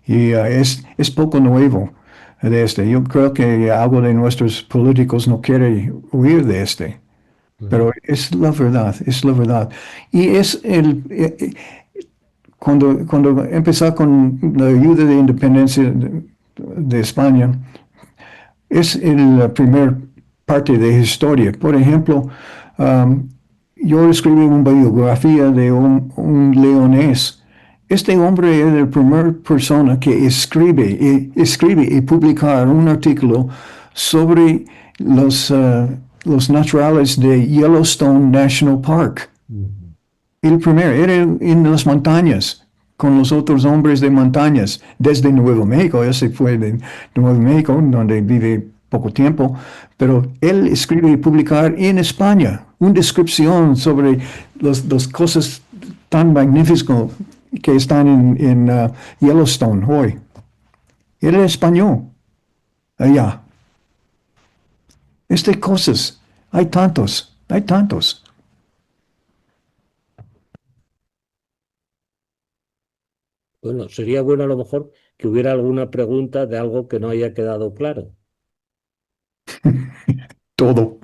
Speaker 3: Y es poco nuevo de este. Yo creo que algo de nuestros políticos no quiere huir de este. Pero es la verdad, es la verdad. Y cuando empezó con la ayuda de independencia de España, es la primera parte de historia. Por ejemplo, yo escribí una biografía de un leonés. Este hombre es la primera persona que escribe y publicar un artículo sobre los naturales de Yellowstone National Park. El primero era en las montañas, con los otros hombres de montañas, desde Nuevo México. Ese fue de Nuevo México, donde vive poco tiempo, pero él escribe y publicar en España una descripción sobre las cosas tan magníficas que están en Yellowstone hoy. Era español, allá. Estas cosas, hay tantos, hay tantos.
Speaker 2: Bueno, sería bueno a lo mejor que hubiera alguna pregunta de algo que no haya quedado claro.
Speaker 3: Todo.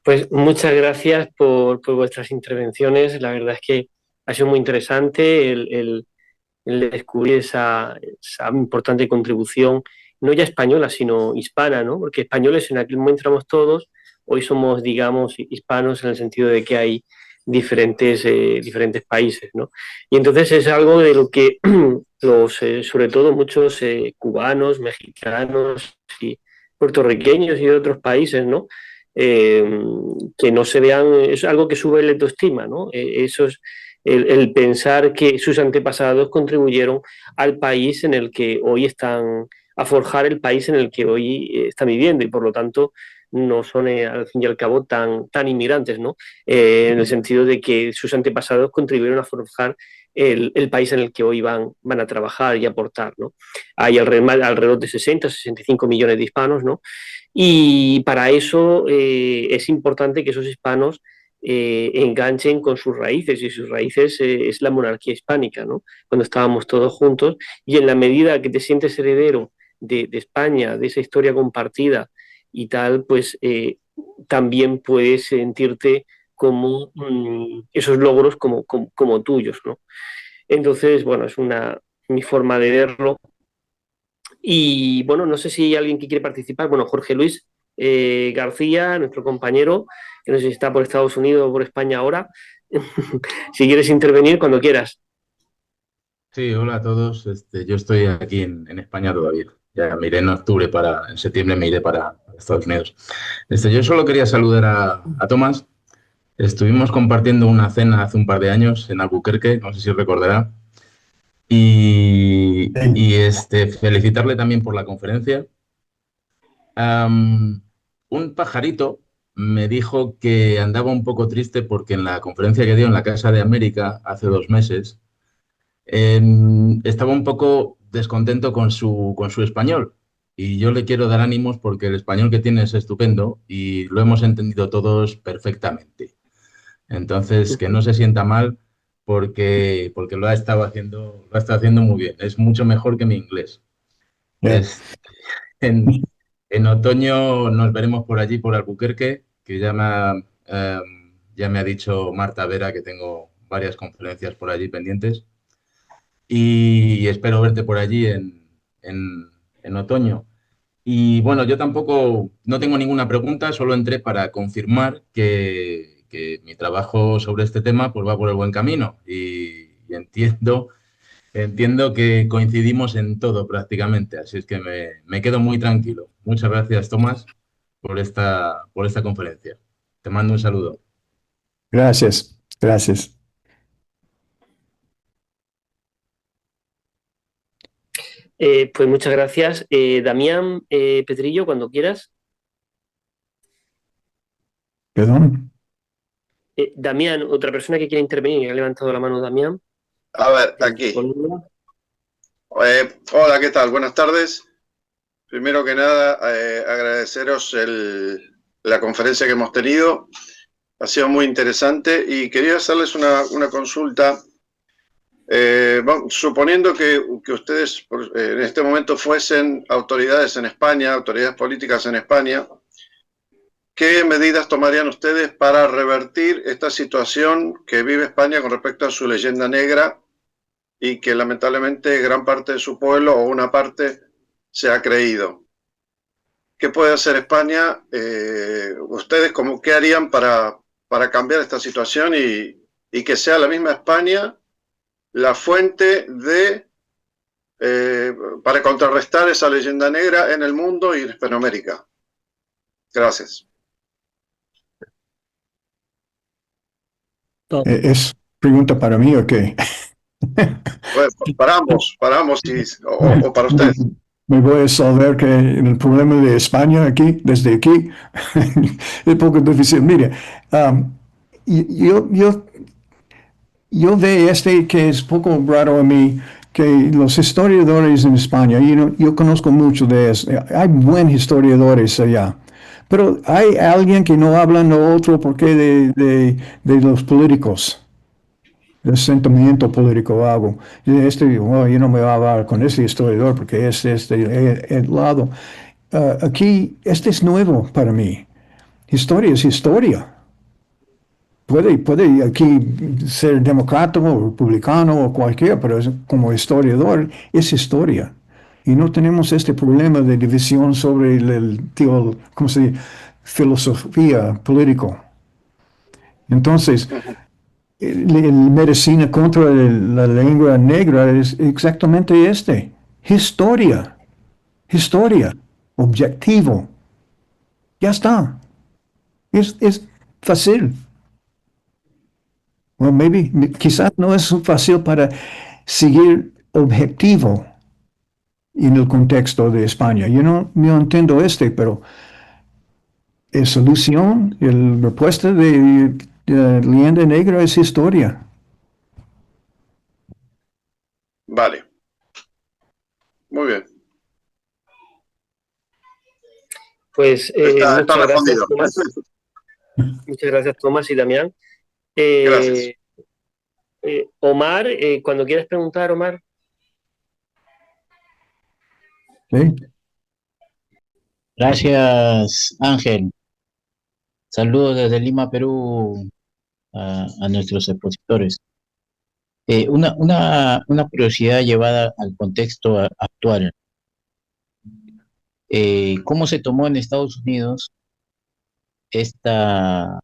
Speaker 4: Pues muchas gracias por vuestras intervenciones. La verdad es que ha sido muy interesante el descubrir esa importante contribución, no ya española, sino hispana, ¿no? Porque españoles en aquel momento éramos todos, hoy somos, digamos, hispanos en el sentido de que hay diferentes países, ¿no? Y entonces es algo de lo que sobre todo muchos cubanos, mexicanos puertorriqueños y de otros países, ¿no? Que no se vean, es algo que sube la autoestima, ¿no? Eso es el pensar que sus antepasados contribuyeron al país en el que hoy están, a forjar el país en el que hoy están viviendo y por lo tanto no son al fin y al cabo tan inmigrantes, ¿no? En el sentido de que sus antepasados contribuyeron a forjar el país en el que hoy van a trabajar y aportar, ¿no? Hay alrededor de 60, 65 millones de hispanos, ¿no? Y para eso es importante que esos hispanos enganchen con sus raíces, y sus raíces es la monarquía hispánica, ¿no? Cuando estábamos todos juntos, y en la medida que te sientes heredero de España, de esa historia compartida y tal, pues también puedes sentirte como esos logros como tuyos, ¿no? Entonces, bueno, es mi forma de verlo. Y bueno, no sé si hay alguien que quiere participar. Bueno, Jorge Luis García, nuestro compañero, que no sé si está por Estados Unidos o por España ahora. Si quieres intervenir, cuando quieras.
Speaker 5: Sí, hola a todos. Yo estoy aquí en España todavía. Ya me iré en octubre en septiembre me iré para Estados Unidos. Yo solo quería saludar a Tomás. Estuvimos compartiendo una cena hace un par de años en Albuquerque, no sé si recordará. Felicitarle también por la conferencia. Un pajarito me dijo que andaba un poco triste porque en la conferencia que dio en la Casa de América hace 2 meses, estaba un poco descontento con su español. Y yo le quiero dar ánimos porque el español que tiene es estupendo y lo hemos entendido todos perfectamente. Entonces, que no se sienta mal porque lo ha estado haciendo muy bien. Es mucho mejor que mi inglés.
Speaker 3: Yeah.
Speaker 5: En otoño nos veremos por allí, por Albuquerque, que ya me ha dicho Marta Vera que tengo varias conferencias por allí pendientes. Y espero verte por allí en otoño. Y bueno, yo tampoco no tengo ninguna pregunta, solo entré para confirmar que mi trabajo sobre este tema pues va por el buen camino y entiendo que coincidimos en todo prácticamente, así es que me quedo muy tranquilo. Muchas gracias, Tomás, por esta conferencia. Te mando un saludo.
Speaker 3: Gracias, gracias.
Speaker 4: Pues muchas gracias. Damián Petrillo, cuando quieras.
Speaker 3: Perdón.
Speaker 4: Damián, otra persona que quiera intervenir, ha levantado la mano Damián.
Speaker 6: A ver, aquí. Hola, ¿qué tal? Buenas tardes. Primero que nada, agradeceros la conferencia que hemos tenido. Ha sido muy interesante y quería hacerles una consulta. Suponiendo que ustedes en este momento fuesen autoridades en España, autoridades políticas en España, ¿qué medidas tomarían ustedes para revertir esta situación que vive España con respecto a su leyenda negra y que lamentablemente gran parte de su pueblo o una parte se ha creído? ¿Qué puede hacer España? ¿Ustedes qué harían para cambiar esta situación y que sea la misma España la fuente para contrarrestar esa leyenda negra en el mundo y en Hispanoamérica? Gracias.
Speaker 3: ¿Es pregunta para mí o qué?
Speaker 6: Bueno, para ambos o para ustedes.
Speaker 3: Me voy a saber que el problema de España aquí, desde aquí, es poco difícil. Mire, yo veo que es poco raro a mí, que los historiadores en España, yo conozco mucho de eso, hay buenos historiadores allá, pero hay alguien que no habla de otro porque de los políticos. El sentimiento político hago. Yo no me voy a hablar con este historiador porque es el lado. Aquí, este es nuevo para mí. Historia es historia. Puede aquí ser demócrata o republicano o cualquiera, pero como historiador es historia. Y no tenemos este problema de división sobre ¿cómo se dice? Filosofía político. Entonces, la medicina contra la lengua negra es exactamente historia. Historia. objetivo. Ya está. Es fácil. Well, quizás no es fácil para seguir objetivo en el contexto de España. Yo no entiendo pero la solución, la respuesta de Leyenda Negra es historia.
Speaker 6: Vale. Muy bien.
Speaker 4: Pues
Speaker 6: Está
Speaker 4: muchas gracias,
Speaker 6: respondido.
Speaker 4: Tomás. Muchas gracias, Tomás y Damián.
Speaker 6: Gracias.
Speaker 4: Omar, cuando quieras preguntar, Omar.
Speaker 3: ¿Sí?
Speaker 7: Gracias, Ángel. Saludos desde Lima, Perú, a nuestros expositores. Una curiosidad llevada al contexto actual. ¿Cómo se tomó en Estados Unidos esta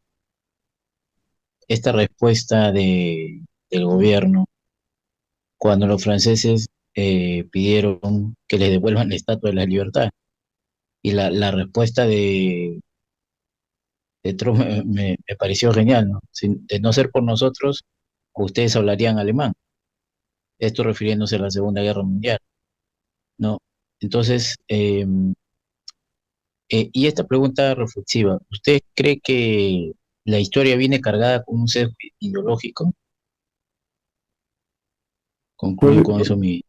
Speaker 7: respuesta del gobierno cuando los franceses pidieron que les devuelvan la Estatua de la Libertad? Y la respuesta de Trump me pareció genial, ¿no? De no ser por nosotros, ustedes hablarían alemán. Esto refiriéndose a la Segunda Guerra Mundial, ¿no? Entonces, y esta pregunta reflexiva, ¿usted cree que la historia viene cargada con un sesgo ideológico? Concluyo con eso mi...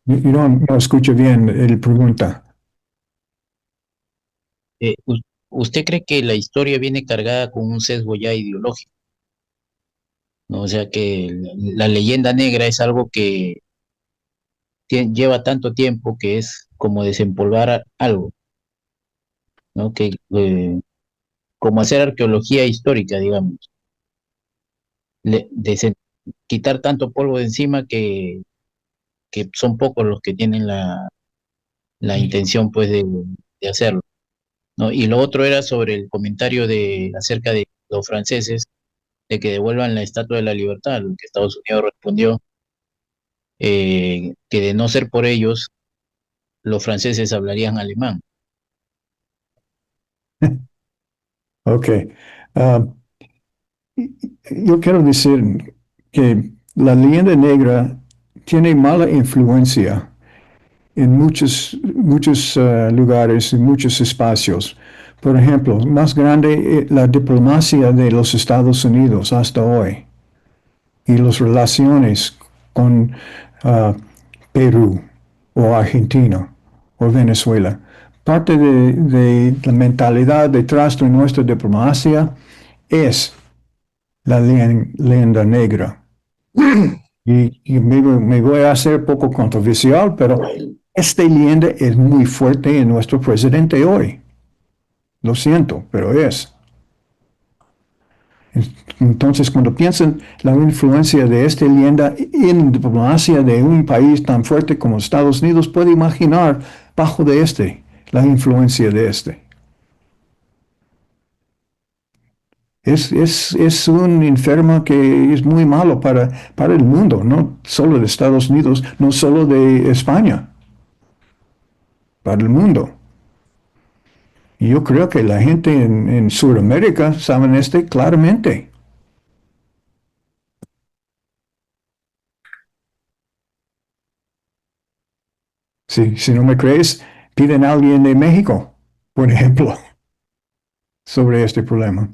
Speaker 3: Yo no escucho bien la pregunta.
Speaker 7: ¿Usted cree que la historia viene cargada con un sesgo ya ideológico, ¿no? O sea, que la leyenda negra es algo que lleva tanto tiempo que es como desempolvar algo, ¿no? Que como hacer arqueología histórica, digamos, quitar tanto polvo de encima que son pocos los que tienen la intención, pues, de hacerlo, ¿no? Y lo otro era sobre el comentario acerca de los franceses, de que devuelvan la Estatua de la Libertad, lo que Estados Unidos respondió, que de no ser por ellos, los franceses hablarían alemán.
Speaker 3: Ok. Yo quiero decir que la leyenda negra tiene mala influencia en muchos lugares, en muchos espacios. Por ejemplo, más grande la diplomacia de los Estados Unidos hasta hoy y las relaciones con Perú o Argentina o Venezuela. Parte de la mentalidad detrás de nuestra diplomacia es la leyenda negra. Y me voy a hacer poco controversial, pero esta leyenda es muy fuerte en nuestro presidente hoy. Lo siento, pero es. Entonces, cuando piensan la influencia de esta leyenda en la diplomacia de un país tan fuerte como Estados Unidos, puede imaginar bajo de la influencia de Es un enfermo que es muy malo para el mundo, no solo de Estados Unidos, no solo de España, para el mundo. Y yo creo que la gente en Sudamérica saben claramente. Si no me crees, piden a alguien de México, por ejemplo, sobre este problema.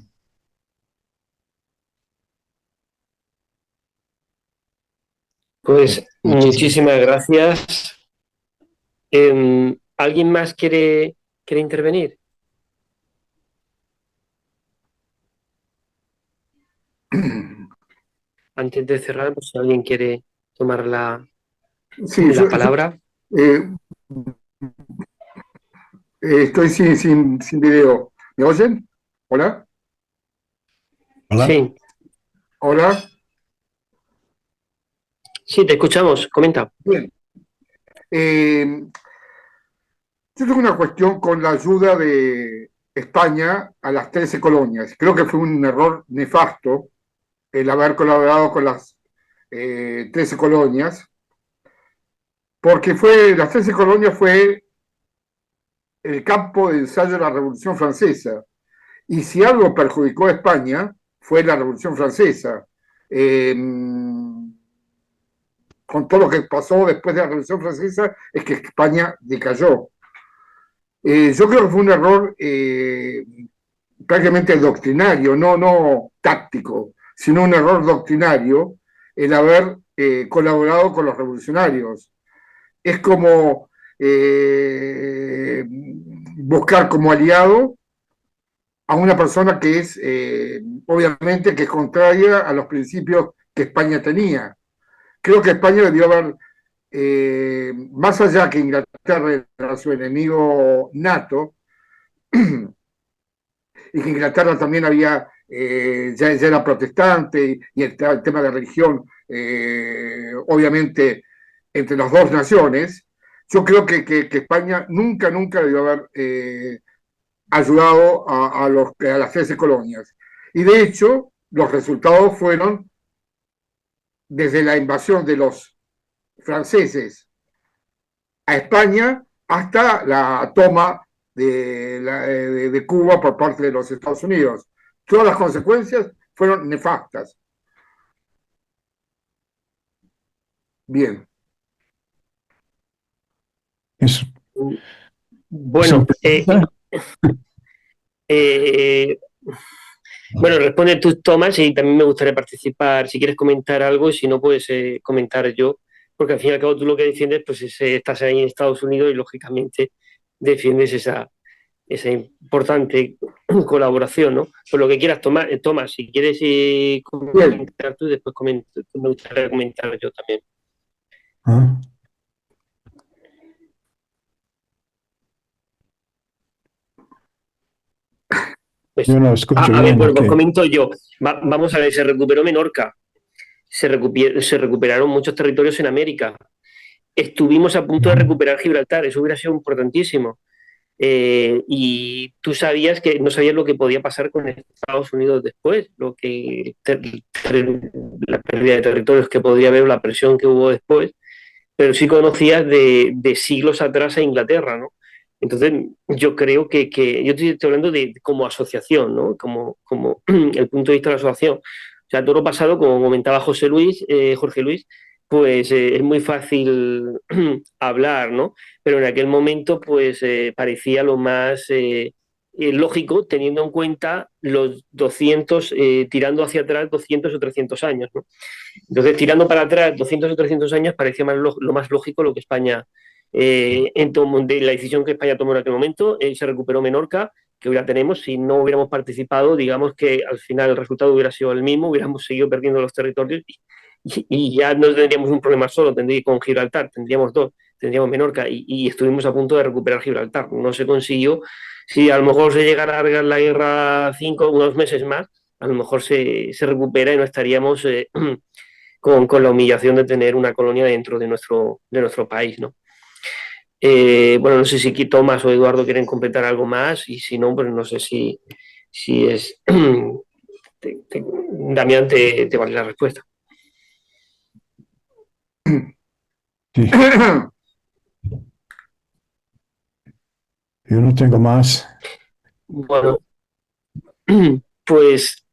Speaker 4: Pues muchísimas gracias. ¿Alguien más quiere intervenir? Antes de cerrar, pues, si alguien quiere tomar la palabra.
Speaker 8: Estoy sin video. ¿Me oyen? ¿Hola?
Speaker 3: Hola.
Speaker 4: Sí.
Speaker 8: ¿Hola?
Speaker 4: Sí, te escuchamos. Comenta.
Speaker 8: Bien. Yo tengo una cuestión con la ayuda de España a las 13 colonias. Creo que fue un error nefasto el haber colaborado con las 13 colonias, porque las 13 colonias fue el campo de ensayo de la Revolución Francesa. Y si algo perjudicó a España, fue la Revolución Francesa. Con todo lo que pasó después de la Revolución Francesa, es que España decayó. Yo creo que fue un error prácticamente doctrinario, no táctico, sino un error doctrinario el haber colaborado con los revolucionarios. Es como buscar como aliado a una persona que es, obviamente, que es contraria a los principios que España tenía. Creo que España debió haber, más allá que Inglaterra era su enemigo nato, y que Inglaterra también había, ya era protestante, y el tema de la religión, obviamente, entre las dos naciones, yo creo que España nunca debió haber ayudado a las 13 colonias. Y de hecho, los resultados fueron desde la invasión de los franceses a España hasta la toma de Cuba por parte de los Estados Unidos. Todas las consecuencias fueron nefastas. Bien.
Speaker 3: Es,
Speaker 4: Bueno, bueno, responde tú, Tomás, y también me gustaría participar, si quieres comentar algo, y si no, puedes comentar yo, porque al fin y al cabo tú lo que defiendes, pues estás ahí en Estados Unidos y lógicamente defiendes esa importante colaboración, ¿no? Por lo que quieras, Tomás, si quieres comentar tú, después me gustaría comentar yo también.
Speaker 3: ¿Ah?
Speaker 4: Pues,
Speaker 3: Yo no escucho
Speaker 4: a ver,
Speaker 3: bien.
Speaker 4: bueno, pues
Speaker 3: Okay.
Speaker 4: comento yo. Vamos a ver, se recuperó Menorca, se recuperaron muchos territorios en América. Estuvimos a punto de recuperar Gibraltar, eso hubiera sido importantísimo. Y tú sabías que no sabías lo que podía pasar con Estados Unidos después, la pérdida de territorios que podría haber, la presión que hubo después, pero sí conocías de siglos atrás a Inglaterra, ¿no? Entonces, yo creo que yo estoy hablando de como asociación, ¿no? Como el punto de vista de la asociación. O sea, todo lo pasado, como comentaba Jorge Luis, pues es muy fácil hablar, ¿no? Pero en aquel momento, pues parecía lo más lógico, teniendo en cuenta los 200, tirando hacia atrás 200 o 300 años, ¿no? Entonces, tirando para atrás 200 o 300 años, parecía lo más lógico lo que España, de la decisión que España tomó en aquel momento. Se recuperó Menorca, que hoy la tenemos. Si no hubiéramos participado, digamos que al final el resultado hubiera sido el mismo, hubiéramos seguido perdiendo los territorios y ya no tendríamos un problema solo, tendríamos con Gibraltar, tendríamos dos, tendríamos Menorca y estuvimos a punto de recuperar Gibraltar. No se consiguió. Si a lo mejor se llegara a alargar la guerra unos meses más, a lo mejor se recupera y no estaríamos con la humillación de tener una colonia dentro de nuestro país, ¿no? Bueno, no sé si Tomás o Eduardo quieren completar algo más, y si no, pues no sé si es... Damián, te vale la respuesta.
Speaker 3: Sí. Yo no tengo más.
Speaker 4: Bueno, pues...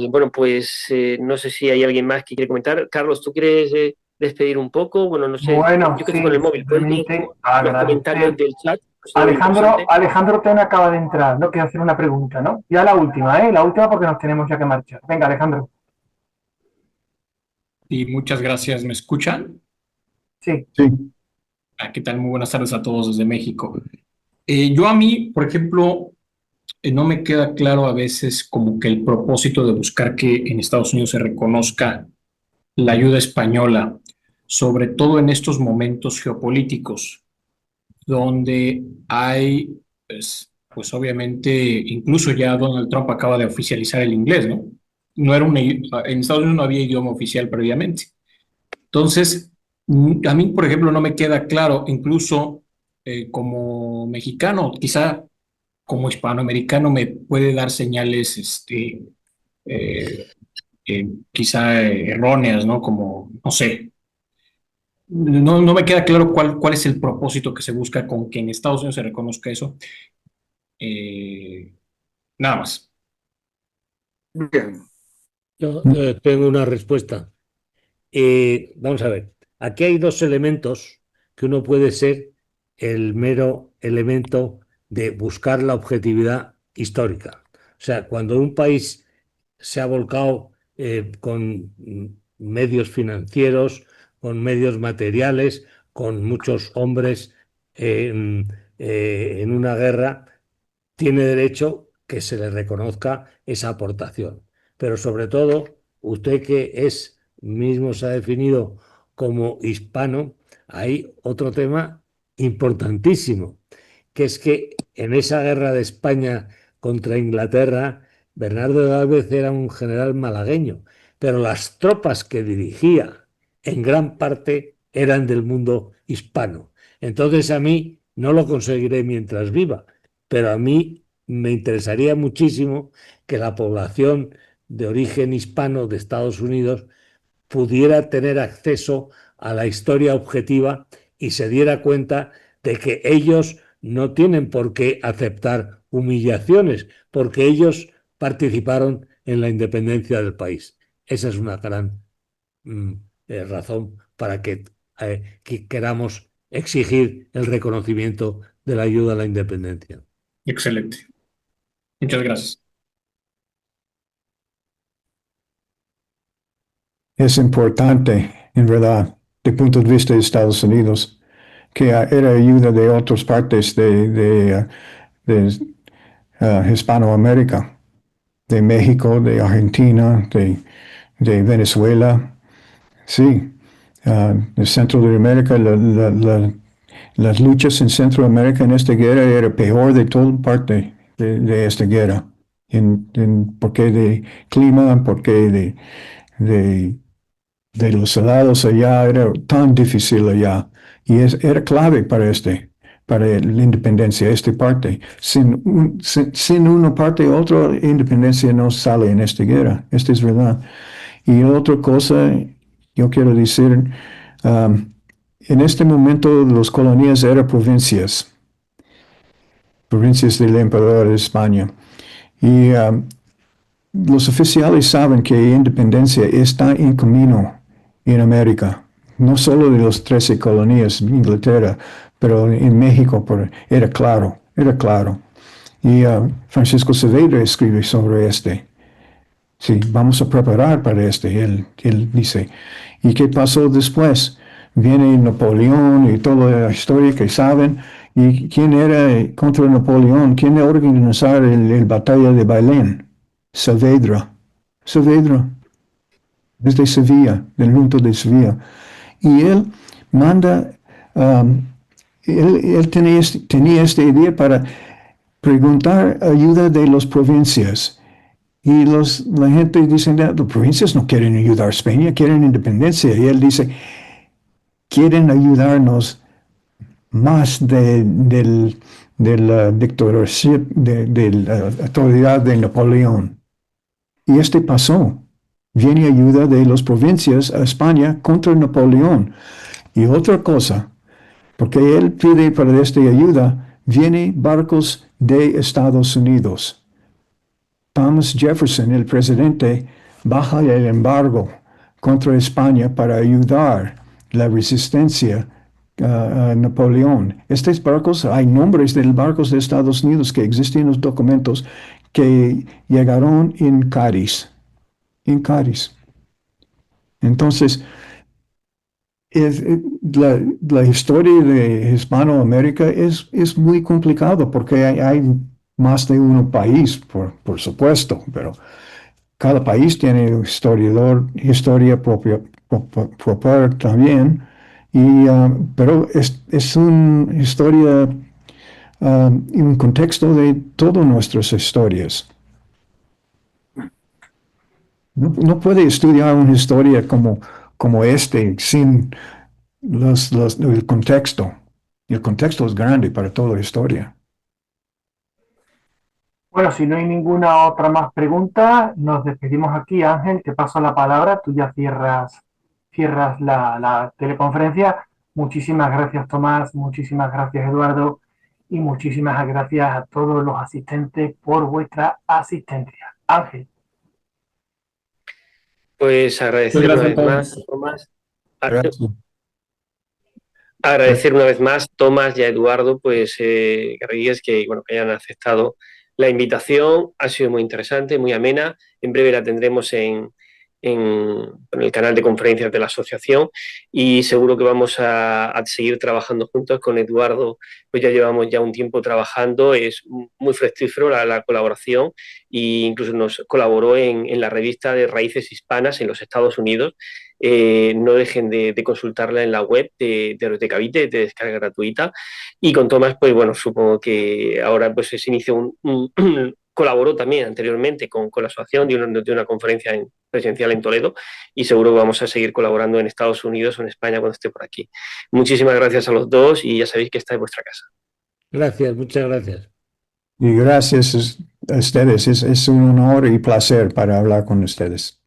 Speaker 4: bueno, pues no sé si hay alguien más que quiere comentar. Carlos, ¿tú quieres despedir un poco? Bueno, no sé.
Speaker 1: Bueno,
Speaker 4: yo que
Speaker 1: sí,
Speaker 4: estoy con el móvil. ¿Puedes leer los comentarios del chat?
Speaker 1: Alejandro Ten acaba de entrar, ¿no? Quiero hacer una pregunta, ¿no? Ya la última, ¿eh? La última porque nos tenemos ya que marchar. Venga, Alejandro.
Speaker 9: Y muchas gracias. ¿Me escuchan?
Speaker 1: Sí.
Speaker 3: Sí.
Speaker 9: ¿Qué tal? Muy buenas tardes a todos desde México. Yo a mí, por ejemplo, no me queda claro a veces como que el propósito de buscar que en Estados Unidos se reconozca la ayuda española, sobre todo en estos momentos geopolíticos, donde hay, pues obviamente, incluso ya Donald Trump acaba de oficializar el inglés, ¿no? En Estados Unidos no había idioma oficial previamente. Entonces, a mí, por ejemplo, no me queda claro, incluso como mexicano, quizá como hispanoamericano me puede dar señales, quizá erróneas, ¿no? Como, no sé, no me queda claro cuál es el propósito que se busca con que en Estados Unidos se reconozca eso. Nada más.
Speaker 8: Bien,
Speaker 2: Yo tengo una respuesta. Vamos a ver, aquí hay dos elementos que uno puede ser el mero elemento de buscar la objetividad histórica. O sea, cuando un país se ha volcado con medios financieros, con medios materiales, con muchos hombres en una guerra, tiene derecho que se le reconozca esa aportación. Pero sobre todo, usted que es mismo se ha definido como hispano, hay otro tema importantísimo, que es que en esa guerra de España contra Inglaterra, Bernardo de Gálvez era un general malagueño, pero las tropas que dirigía en gran parte eran del mundo hispano. Entonces a mí no lo conseguiré mientras viva, pero a mí me interesaría muchísimo que la población de origen hispano de Estados Unidos pudiera tener acceso a la historia objetiva y se diera cuenta de que ellos no tienen por qué aceptar humillaciones, porque ellos participaron en la independencia del país. Esa es una gran mm, razón para que queramos exigir el reconocimiento de la ayuda a la independencia.
Speaker 9: Excelente. Muchas gracias.
Speaker 3: Es importante, en verdad, desde el punto de vista de Estados Unidos, que era ayuda de otras partes de Hispanoamérica, de México, de Argentina, de Venezuela. Sí, el centro de América, las luchas en Centroamérica en esta guerra era peor de toda parte de esta guerra. Porque de clima, porque de los soldados allá era tan difícil allá. Y era clave para la independencia, esta parte. Sin una parte u otra, independencia no sale en esta guerra. Esta es verdad. Y otra cosa, yo quiero decir, en este momento las colonias eran provincias del emperador de España. Y los oficiales saben que independencia está en camino en América, no solo de las 13 colonias de Inglaterra, pero en México era claro, era claro. Y Francisco Saavedra escribe sobre este. Sí, vamos a preparar para este, él dice. ¿Y qué pasó después? Viene Napoleón y toda la historia que saben. ¿Y quién era contra Napoleón? ¿Quién organizó el batalla de Bailén? Saavedra. Saavedra, desde Sevilla, del Junto de Sevilla. Y él manda, él tenía esta idea para preguntar ayuda de las provincias. Y la gente dice, las provincias no quieren ayudar a España, quieren independencia. Y él dice, quieren ayudarnos más de la dictadorship, de la autoridad de Napoleón. Y este pasó. Viene ayuda de las provincias a España contra Napoleón. Y otra cosa, porque él pide para esta ayuda, vienen barcos de Estados Unidos. Thomas Jefferson, el presidente, baja el embargo contra España para ayudar la resistencia a Napoleón. Estos barcos, hay nombres de barcos de Estados Unidos que existen en los documentos que llegaron en Cádiz. En Cádiz. Entonces, la historia de Hispanoamérica es muy complicado porque hay más de un país, por supuesto, pero cada país tiene un historia propia también, pero es una historia en un contexto de todas nuestras historias. No puede estudiar una historia como sin el contexto. El contexto es grande para toda la historia.
Speaker 1: Bueno, si no hay ninguna otra más pregunta, nos despedimos aquí. Ángel, te paso la palabra, tú ya cierras cierras la teleconferencia. Muchísimas gracias, Tomás, muchísimas gracias, Eduardo, y muchísimas gracias a todos los asistentes por vuestra asistencia. Ángel.
Speaker 4: Pues agradecer una vez más, Tomás.
Speaker 3: Gracias.
Speaker 4: Agradecer una vez más, Tomás y a Eduardo, pues Garrigues, que hayan aceptado la invitación. Ha sido muy interesante, muy amena. En breve la tendremos en el canal de conferencias de la asociación y seguro que vamos a seguir trabajando juntos con Eduardo. Pues ya llevamos ya un tiempo trabajando, es muy fructífero la colaboración e incluso nos colaboró en la revista de Raíces Hispanas en los Estados Unidos. No dejen de consultarla en la web de Héroes Cavite, de descarga gratuita. Y con Tomás, pues bueno, supongo que ahora pues se inicia colaboró también anteriormente con la asociación de una conferencia presidencial en Toledo y seguro que vamos a seguir colaborando en Estados Unidos o en España cuando esté por aquí. Muchísimas gracias a los dos y ya sabéis que está en vuestra casa.
Speaker 2: Gracias, muchas gracias.
Speaker 3: Y gracias a ustedes. Es un honor y placer para hablar con ustedes.